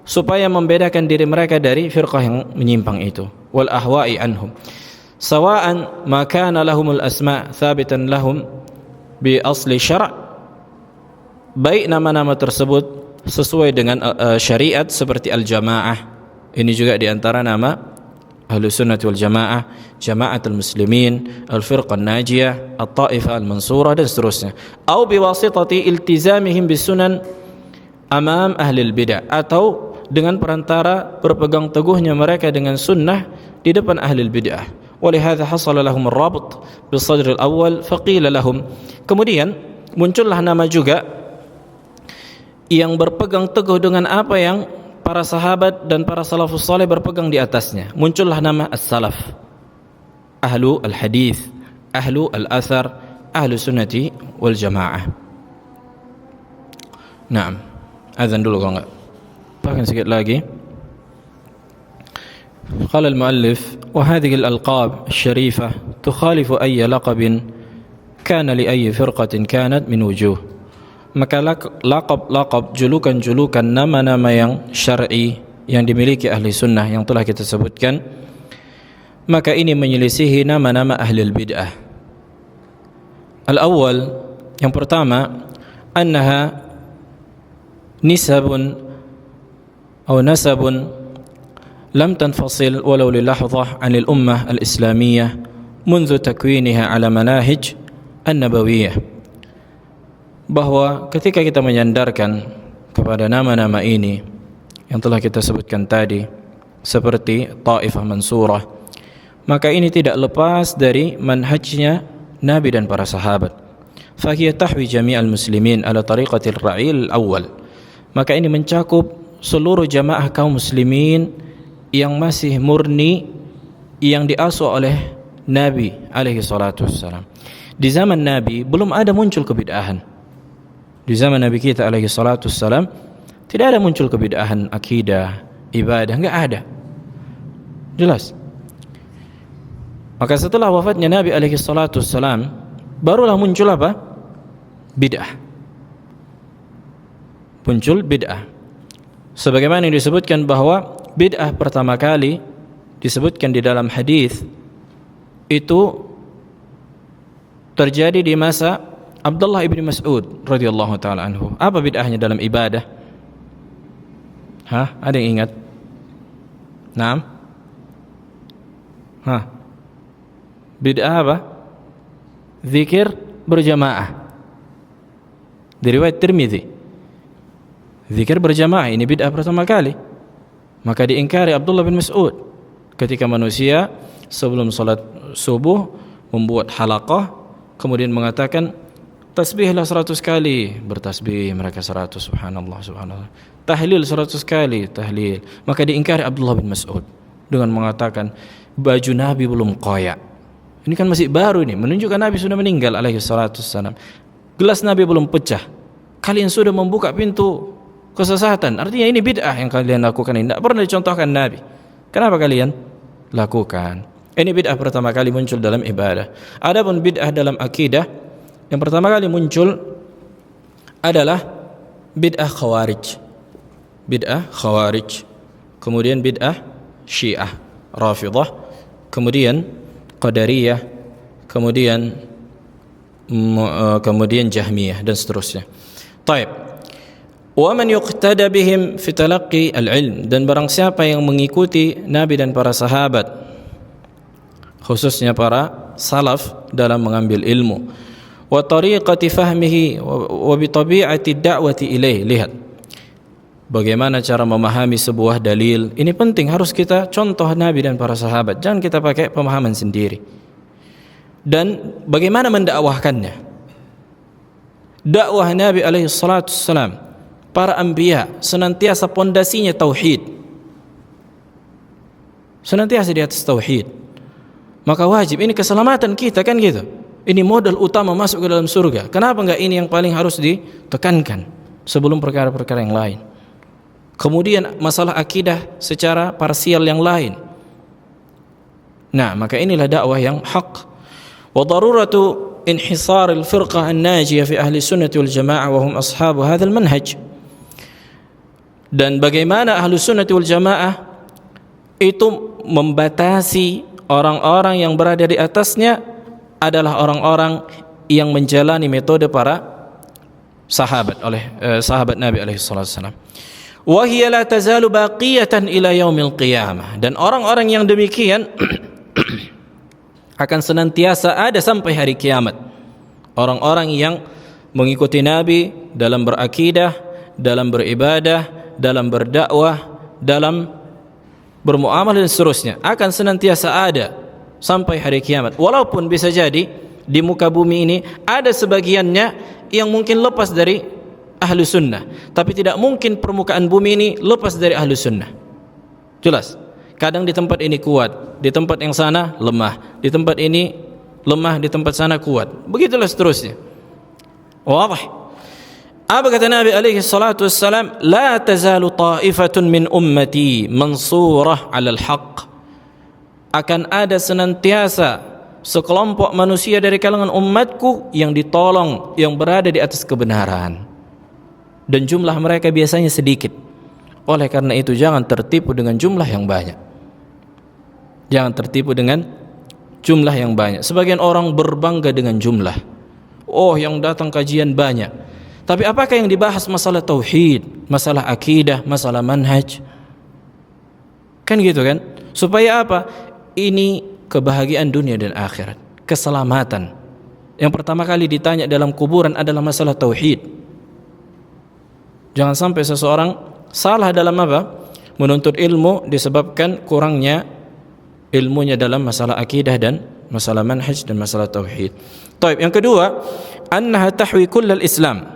supaya membedakan diri mereka dari firqah yang menyimpang itu. Wal ahwa'i anhum. Sawa'an ma kana lahumul asma' thabitan lahum bi asli syara'. Baik nama-nama tersebut sesuai dengan syariat seperti al-jamaah. Ini juga di antara nama Ahlus Sunnah wal Jamaah, Jama'atul Muslimin, Al-Firqah Najiyah, At-Taifah Al-Mansurah, dan seterusnya. Atau biwasitati iltizamihim bisunan amam ahli al-bid'ah, atau dengan perantara berpegang teguhnya mereka dengan sunnah di depan ahli al-bid'ah. Walihadza hasala lahum ar-rabt bis-sadr al-awwal faqila lahum. Kemudian muncullah nama juga yang berpegang teguh dengan apa yang para sahabat dan para salafus saleh berpegang di atasnya. Muncullah nama as-salaf, ahlu al-hadis, ahlu al-athar, ahlu sunnati wal jamaah. Naam, azan dulu kalau enggak. Bahkan sedikit lagi. قال المؤلف: وهذه الألقاب الشريفة تخالف أي لقب كان لأي فرقة كانت من وجوه. Maka laqab julukan-julukan nama-nama yang syar'i yang dimiliki ahli sunnah yang telah kita sebutkan, maka ini menyelisihi nama-nama ahli bid'ah. Al-awwal, yang pertama, annaha nisabun atau nasabun لم تنفصل ولو للحظة عن الأمة الإسلامية منذ تكوينها على مناهج النبوية. Bahwa ketika kita menyandarkan kepada nama-nama ini yang telah kita sebutkan tadi, seperti Taifah Mansurah, maka ini tidak lepas dari manhajnya Nabi dan para sahabat. فهي تحوي جميع المسلمين على طريقة الرعيل الأول. Maka ini mencakup seluruh jamaah kaum muslimin yang masih murni, yang diasuh oleh Nabi alaihi salatu wassalam. Di zaman Nabi belum ada muncul kebid'ahan. Di zaman Nabi kita alaihi salatu wassalam tidak ada muncul kebid'ahan akidah, ibadah, enggak ada. Jelas. Maka setelah wafatnya Nabi alaihi salatu wassalam, barulah muncul apa? Bid'ah. Muncul bid'ah. Sebagaimana yang disebutkan bahwa bid'ah pertama kali disebutkan di dalam hadis itu terjadi di masa Abdullah ibn Mas'ud radhiyallahu taala anhu. Apa bid'ahnya dalam ibadah? Ada yang ingat? Naam? Bid'ah apa? Zikir berjamaah. Di riwayat Tirmidzi, zikir berjamaah ini bid'ah pertama kali. Maka diingkari Abdullah bin Mas'ud ketika manusia sebelum salat subuh membuat halaqah, kemudian mengatakan tasbihlah 100 kali, bertasbih mereka 100, subhanallah, subhanallah. Tahlil 100 kali, tahlil. Maka diingkari Abdullah bin Mas'ud dengan mengatakan baju Nabi belum koyak. Ini kan masih baru ini, menunjukkan Nabi sudah meninggal alaihi salatu wassalam. Gelas Nabi belum pecah, kalian sudah membuka pintu kesesatan. Artinya ini bid'ah yang kalian lakukan ini, tidak pernah dicontohkan Nabi. Kenapa kalian lakukan? Ini bid'ah pertama kali muncul dalam ibadah. Adapun bid'ah dalam akidah, yang pertama kali muncul adalah bid'ah khawarij. Bid'ah khawarij, kemudian bid'ah syiah, rafidah, kemudian qadariyah, kemudian jahmiyah dan seterusnya. Taib. Wa man yuqtada bihim fi talaqqi al-ilm, dan barang siapa yang mengikuti Nabi dan para sahabat, khususnya para salaf dalam mengambil ilmu, wa tariqati fahmihi wa bi tabi'ati da'wati ilaih. Lihat bagaimana cara memahami sebuah dalil. Ini penting, harus kita contoh Nabi dan para sahabat, jangan kita pakai pemahaman sendiri. Dan bagaimana mendakwahkannya. Dakwah Nabi alaihi salatu wassalam, para anbiya senantiasa pondasinya tauhid, senantiasa di atas tauhid. Maka wajib, ini keselamatan kita kan gitu. Ini modal utama masuk ke dalam surga. Kenapa enggak ini yang paling harus ditekankan sebelum perkara-perkara yang lain? Kemudian masalah akidah secara parsial yang lain. Nah, maka inilah dakwah yang hak. Wa daruratu انحصار الفرقة الناجية في أهل السنة والجماعة وهم أصحاب هذا المنهج. Dan bagaimana ahlu sunnah wal jamaah itu membatasi orang-orang yang berada di atasnya adalah orang-orang yang menjalani metode para sahabat sahabat Nabi alaihi wasallam. Wa hiya la tazalu baqiyatan ila yaumil qiyamah. Dan orang-orang yang demikian akan senantiasa ada sampai hari kiamat. Orang-orang yang mengikuti Nabi dalam berakidah, dalam beribadah, dalam berdakwah, dalam bermuamalah dan seterusnya akan senantiasa ada sampai hari kiamat. Walaupun bisa jadi di muka bumi ini ada sebagiannya yang mungkin lepas dari ahlu sunnah, tapi tidak mungkin permukaan bumi ini lepas dari ahlu sunnah. Jelas. Kadang di tempat ini kuat, di tempat yang sana lemah, di tempat ini lemah di tempat sana kuat. Begitulah seterusnya. Wadah. Apa kata Nabi alaihi salatu wassalam? La tazalu ta'ifatun min ummati mansurah 'alal haqq. Akan ada senantiasa sekelompok manusia dari kalangan umatku yang ditolong, yang berada di atas kebenaran. Dan jumlah mereka biasanya sedikit. Oleh karena itu jangan tertipu dengan jumlah yang banyak. Jangan tertipu dengan jumlah yang banyak. Sebagian orang berbangga dengan jumlah. Oh, yang datang kajian banyak. Tapi apakah yang dibahas masalah tauhid, masalah akidah, masalah manhaj? Kan gitu kan? Supaya apa? Ini kebahagiaan dunia dan akhirat, keselamatan. Yang pertama kali ditanya dalam kuburan adalah masalah tauhid. Jangan sampai seseorang salah dalam apa? Menuntut ilmu disebabkan kurangnya ilmunya dalam masalah akidah dan masalah manhaj dan masalah tauhid. Taib. Yang kedua, annaha tahwi kullal Islam,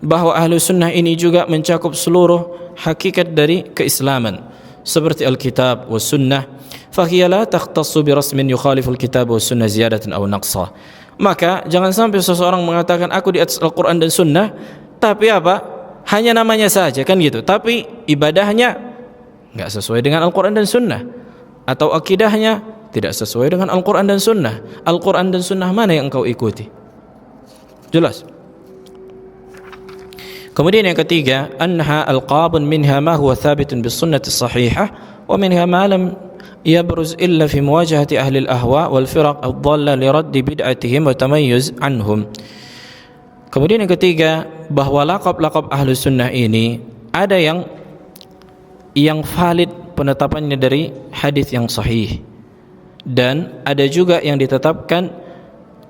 bahwa ahlu sunnah ini juga mencakup seluruh hakikat dari keislaman, seperti Alkitab was sunnah. Fahiya la takhtassu bi rasmin yukhalifu alkitab was sunnah ziyadatan aw naqsa. Maka jangan sampai seseorang mengatakan aku di atas Al-Qur'an dan sunnah, tapi apa? Hanya namanya saja, kan gitu. Tapi ibadahnya enggak sesuai dengan Al-Qur'an dan sunnah, atau akidahnya tidak sesuai dengan Al-Qur'an dan sunnah. Al-Qur'an dan sunnah mana yang engkau ikuti? Jelas. Kemudian yang ketiga, annaha alqabun minha ma huwa thabitun bis sunnati sahihah wa minha ma lam yabruz illa fi muwajahati ahli al-ahwa wal firaq ad-dhalla li radd bid'atihim wa tamayyuz anhum. Kemudian yang ketiga, bahwa laqab-laqab ahlu sunnah ini ada yang valid penetapannya dari hadis yang sahih, dan ada juga yang ditetapkan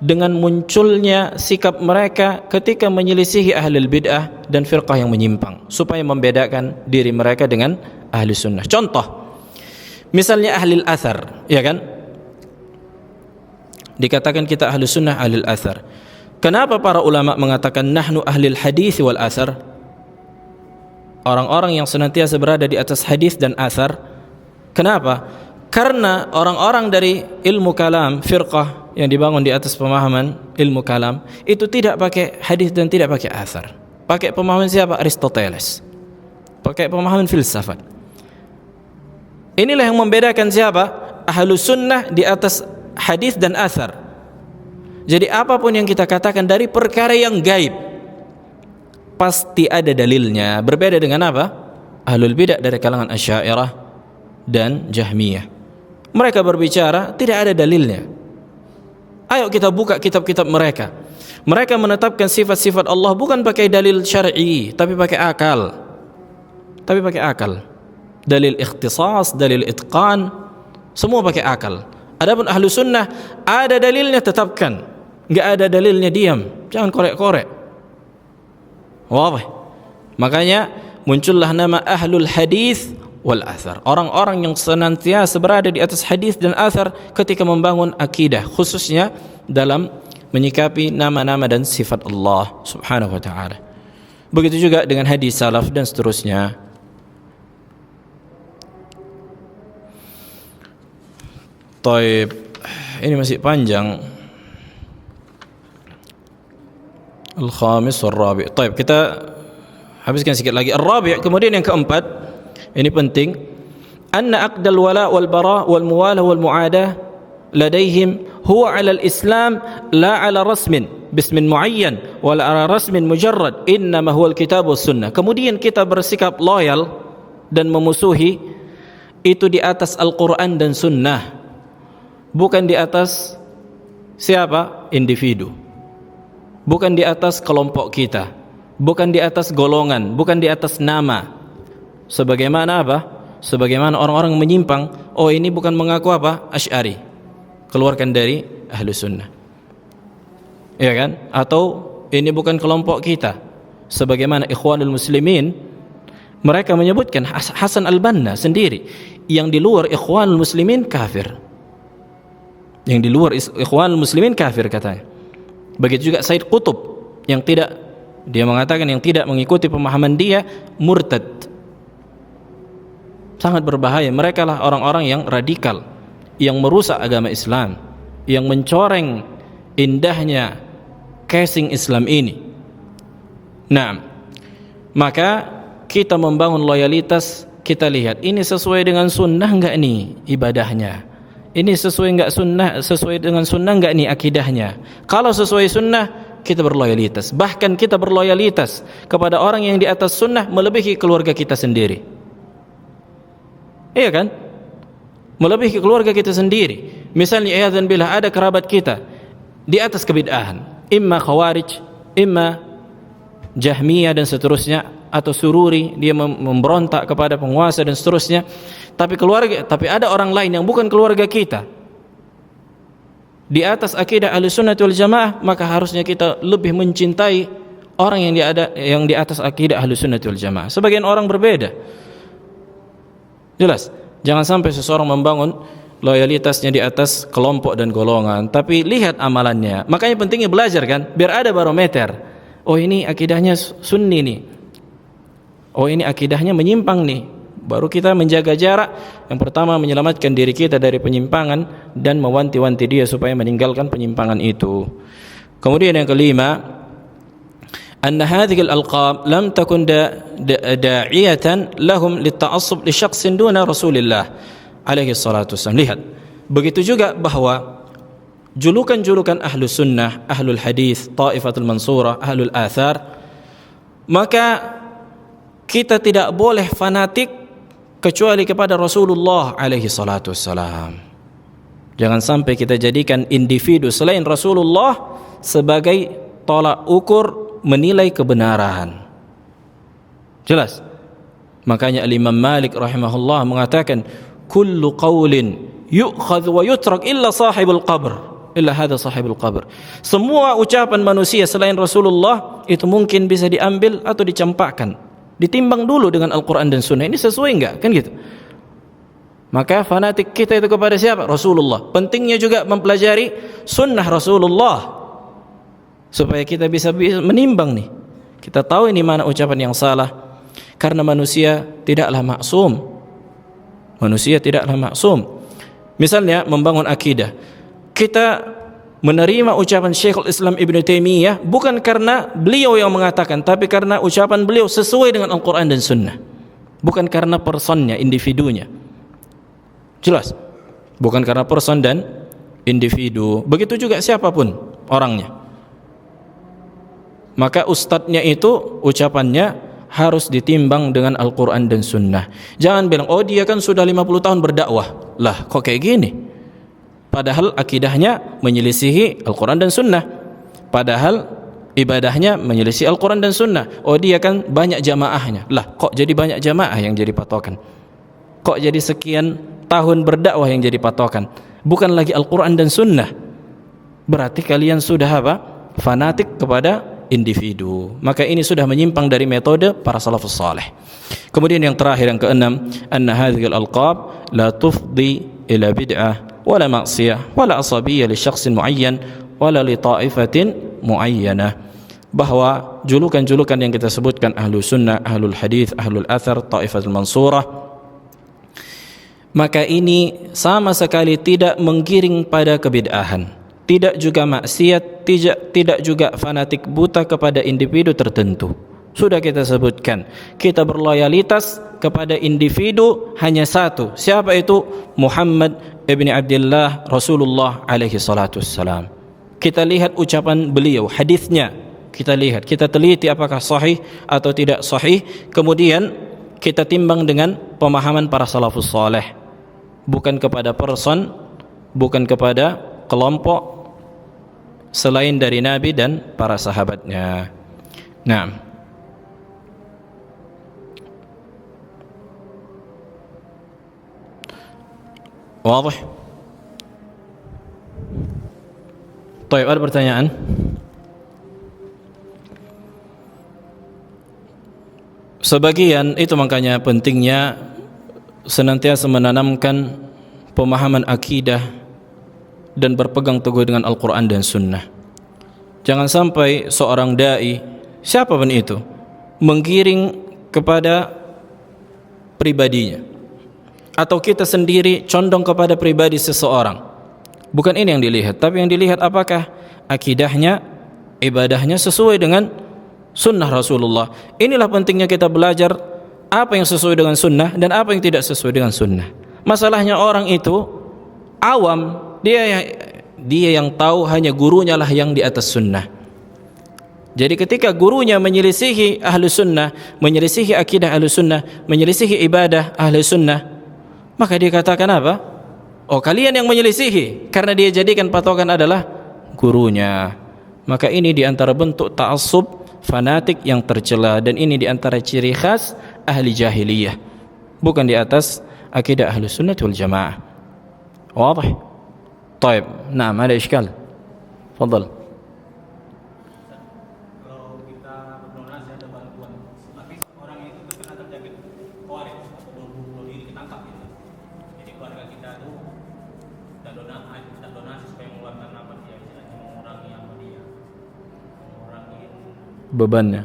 dengan munculnya sikap mereka ketika menyelisihi ahlul bid'ah dan firqah yang menyimpang, supaya membedakan diri mereka dengan ahli sunnah. Contoh, misalnya ahlul athar, ya kan? Dikatakan kita ahli sunnah, ahlul athar. Kenapa para ulama mengatakan nahnu ahlul hadis wal athar? Orang-orang yang senantiasa berada di atas hadis dan athar. Kenapa? Karena orang-orang dari ilmu kalam, firqah yang dibangun di atas pemahaman ilmu kalam, itu tidak pakai hadis dan tidak pakai athar. Pakai pemahaman siapa? Aristoteles. Pakai pemahaman filsafat. Inilah yang membedakan siapa? Ahlus sunnah di atas hadis dan athar. Jadi apapun yang kita katakan dari perkara yang gaib, pasti ada dalilnya. Berbeda dengan apa? Ahlul bidah dari kalangan Asy'ariyah dan Jahmiyah. Mereka berbicara tidak ada dalilnya. Ayo kita buka kitab-kitab mereka. Mereka menetapkan sifat-sifat Allah bukan pakai dalil syar'i, tapi pakai akal. Dalil ikhtisas, dalil itqan, semua pakai akal. Adapun ahlu sunnah ada dalilnya tetapkan, enggak ada dalilnya diam, jangan korek-korek. Wadah. Makanya muncullah nama ahlul hadis wal athar, orang-orang yang senantiasa berada di atas hadis dan athar ketika membangun akidah, khususnya dalam menyikapi nama-nama dan sifat Allah Subhanahu wa ta'ala. Begitu juga dengan hadis salaf dan seterusnya. Taib, ini masih panjang. Al-khamis wal-rabi'. Taib, kita habiskan sedikit lagi. Al-rabi', kemudian yang keempat, ini penting. Anna aqdal wala wal bara wal muwala wal mu'adah ladaihim huwa 'ala al-islam la 'ala rasmin bismin muayyan wala 'ala rasmin mujarrad, innama huwa al-kitab was sunnah. Kemudian kita bersikap loyal dan memusuhi itu di atas Al-Qur'an dan sunnah, bukan di atas siapa? Individu. Bukan di atas kelompok kita, bukan di atas golongan, bukan di atas nama. Sebagaimana apa? Sebagaimana orang-orang menyimpang, oh ini bukan mengaku apa? Asy'ari, keluarkan dari ahlu sunnah, ya kan? Atau ini bukan kelompok kita. Sebagaimana Ikhwanul Muslimin, mereka menyebutkan Hasan Al-Banna sendiri, yang di luar Ikhwanul Muslimin kafir. Yang di luar Ikhwanul Muslimin kafir katanya. Begitu juga Said Qutb, yang tidak, dia mengatakan yang tidak mengikuti pemahaman dia murtad. Sangat berbahaya. Mereka lah orang-orang yang radikal, yang merusak agama Islam, yang mencoreng indahnya casing Islam ini. Nah, maka kita membangun loyalitas, kita lihat ini sesuai dengan sunnah enggak nih ibadahnya, ini sesuai dengan sunnah enggak nih akidahnya. Kalau sesuai sunnah, kita berloyalitas. Bahkan kita berloyalitas kepada orang yang di atas sunnah melebihi keluarga kita sendiri. Iya kan? Melebihi keluarga kita sendiri. Misalnya iyadzan billah ada kerabat kita di atas kebid'ahan, imma khawarij, imma jahmiyah dan seterusnya, atau sururi, dia memberontak kepada penguasa dan seterusnya. Tapi ada orang lain yang bukan keluarga kita di atas akidah Ahlussunnah wal Jamaah, maka harusnya kita lebih mencintai orang yang di atas akidah Ahlussunnah wal Jamaah. Sebagian orang berbeda. Jelas, jangan sampai seseorang membangun loyalitasnya di atas kelompok dan golongan, tapi lihat amalannya. Makanya pentingnya belajar kan, biar ada barometer. Oh ini akidahnya sunni nih, oh ini akidahnya menyimpang nih. Baru kita menjaga jarak. Yang pertama menyelamatkan diri kita dari penyimpangan dan mewanti-wanti dia supaya meninggalkan penyimpangan itu. Kemudian yang kelima, anna hadhihi al-alqab lam takun da'iyatan lahum litta'assub li syakhsin duna Rasulillah alaihi salatu wassalam. Lihat, begitu juga bahwa julukan-julukan ahlus sunnah, ahlul hadis, taifatul mansurah, ahlul athar, maka kita tidak boleh fanatik kecuali kepada Rasulullah alaihi salatu wassalam. Jangan sampai kita jadikan individu selain Rasulullah sebagai tolak ukur menilai kebenaran. Jelas. Makanya Imam Malik rahimahullah mengatakan, kullu qaulin yu'khadh wa yutrak illa sahibul qabr, illa hadha sahibul qabr. Semua ucapan manusia selain Rasulullah itu mungkin bisa diambil atau dicampakkan. Ditimbang dulu dengan Al-Quran dan Sunnah, ini sesuai enggak? Kan gitu. Maka fanatik kita itu kepada siapa? Rasulullah. Pentingnya juga mempelajari sunnah Rasulullah supaya kita bisa menimbang nih. Kita tahu ini mana ucapan yang salah, karena manusia tidaklah maksum. Manusia tidaklah maksum. Misalnya membangun akidah, kita menerima ucapan Syekhul Islam Ibn Taimiyah bukan karena beliau yang mengatakan, tapi karena ucapan beliau sesuai dengan Al-Quran dan Sunnah, bukan karena personnya, individunya. Jelas, bukan karena person dan individu. Begitu juga siapapun orangnya. Maka ustadznya itu ucapannya harus ditimbang dengan Al-Quran dan Sunnah. Jangan bilang, oh dia kan sudah 50 tahun berdakwah. Lah kok kayak gini? Padahal akidahnya menyelisihi Al-Quran dan Sunnah. Padahal ibadahnya menyelisih Al-Quran dan Sunnah. Oh dia kan banyak jamaahnya. Lah kok jadi banyak jamaah yang jadi patokan? Kok jadi sekian tahun berdakwah yang jadi patokan? Bukan lagi Al-Quran dan Sunnah. Berarti kalian sudah apa? Fanatik kepada individu. Maka ini sudah menyimpang dari metode para salafus saleh. Kemudian yang terakhir, yang keenam, anna hadhil alqab la tufdi ila bid'ah wala maksiyah wala asabiyah li syakhsin muayyan wala li ta'ifatin muayyanah. Bahwa julukan-julukan yang kita sebutkan ahlu sunnah, ahlul hadith, ahlul athar, ta'ifatul mansurah, maka ini sama sekali tidak menggiring pada kebid'ahan, tidak juga maksiat, tidak juga fanatik buta kepada individu tertentu. Sudah kita sebutkan, kita berloyalitas kepada individu hanya satu. Siapa itu? Muhammad ibn Abdullah Rasulullah alaihi salatu wassalam. Kita lihat ucapan beliau, hadisnya kita lihat, kita teliti apakah sahih atau tidak sahih. Kemudian kita timbang dengan pemahaman para salafus saleh, bukan kepada person, bukan kepada kelompok selain dari Nabi dan para sahabatnya. Nah, wadah. Baik, ada pertanyaan? Sebagian itu makanya pentingnya senantiasa menanamkan pemahaman akidah dan berpegang teguh dengan Al-Quran dan Sunnah. Jangan sampai seorang da'i, siapapun itu, menggiring kepada pribadinya, atau kita sendiri condong kepada pribadi seseorang. Bukan ini yang dilihat, tapi yang dilihat apakah akidahnya, ibadahnya sesuai dengan sunnah Rasulullah. Inilah pentingnya kita belajar apa yang sesuai dengan sunnah dan apa yang tidak sesuai dengan sunnah. Masalahnya orang itu awam, dia yang tahu hanya gurunya lah yang di atas sunnah. Jadi ketika gurunya menyelisihi ahlu sunnah, menyelisihi akidah ahlu sunnah, menyelisihi ibadah ahlu sunnah, maka dia katakan apa? Oh, kalian yang menyelisihi, karena dia jadikan patokan adalah gurunya. Maka ini diantara bentuk ta'assub fanatik yang tercela, dan ini diantara ciri khas ahli jahiliyah, bukan di atas akidah ahlu sunnah wal jamaah. Wadah? Taib. Naam, ada iskal. Fadal. Bebannya.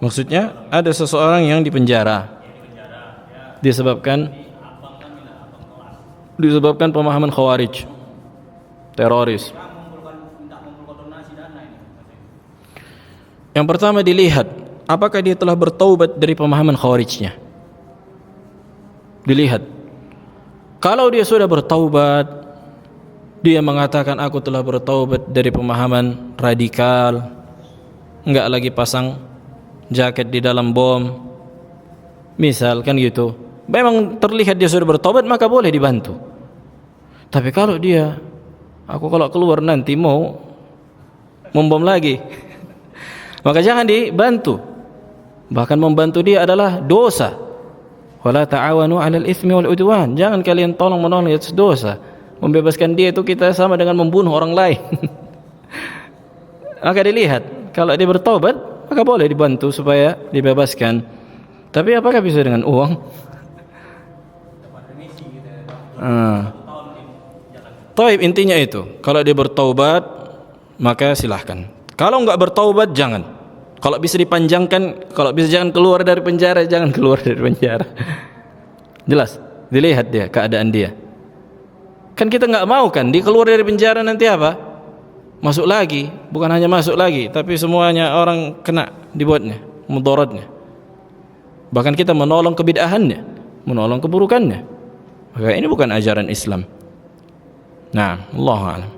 Maksudnya ada seseorang yang dipenjara disebabkan pemahaman khawarij, teroris. Yang pertama dilihat apakah dia telah bertaubat dari pemahaman khawarijnya. Dilihat. Kalau dia sudah bertaubat, dia mengatakan aku telah bertaubat dari pemahaman radikal, enggak lagi pasang jaket di dalam bom, misalkan gitu, memang terlihat dia sudah bertaubat, maka boleh dibantu. Tapi kalau dia, aku kalau keluar nanti mau membom lagi, maka jangan dibantu. Bahkan membantu dia adalah dosa. Wala ta'awanu 'alal itsmi wal 'udwan. Jangan kalian tolong-menolong atas dosa. Membebaskan dia itu kita sama dengan membunuh orang lain. Maka dilihat, kalau dia bertobat, maka boleh dibantu supaya dibebaskan. Tapi apakah bisa dengan uang? Taib, intinya itu. Kalau dia bertaubat, maka silahkan. Kalau enggak bertaubat, jangan. Kalau bisa dipanjangkan, kalau bisa jangan keluar dari penjara, jangan keluar dari penjara. Jelas, dilihat dia, keadaan dia. Kan kita enggak mau kan, dia keluar dari penjara nanti apa? Masuk lagi, bukan hanya masuk lagi, tapi semuanya orang kena dibuatnya, mudaratnya. Bahkan kita menolong kebid'ahannya, menolong keburukannya. Maka ini bukan ajaran Islam. Nah, Allahu a'lam.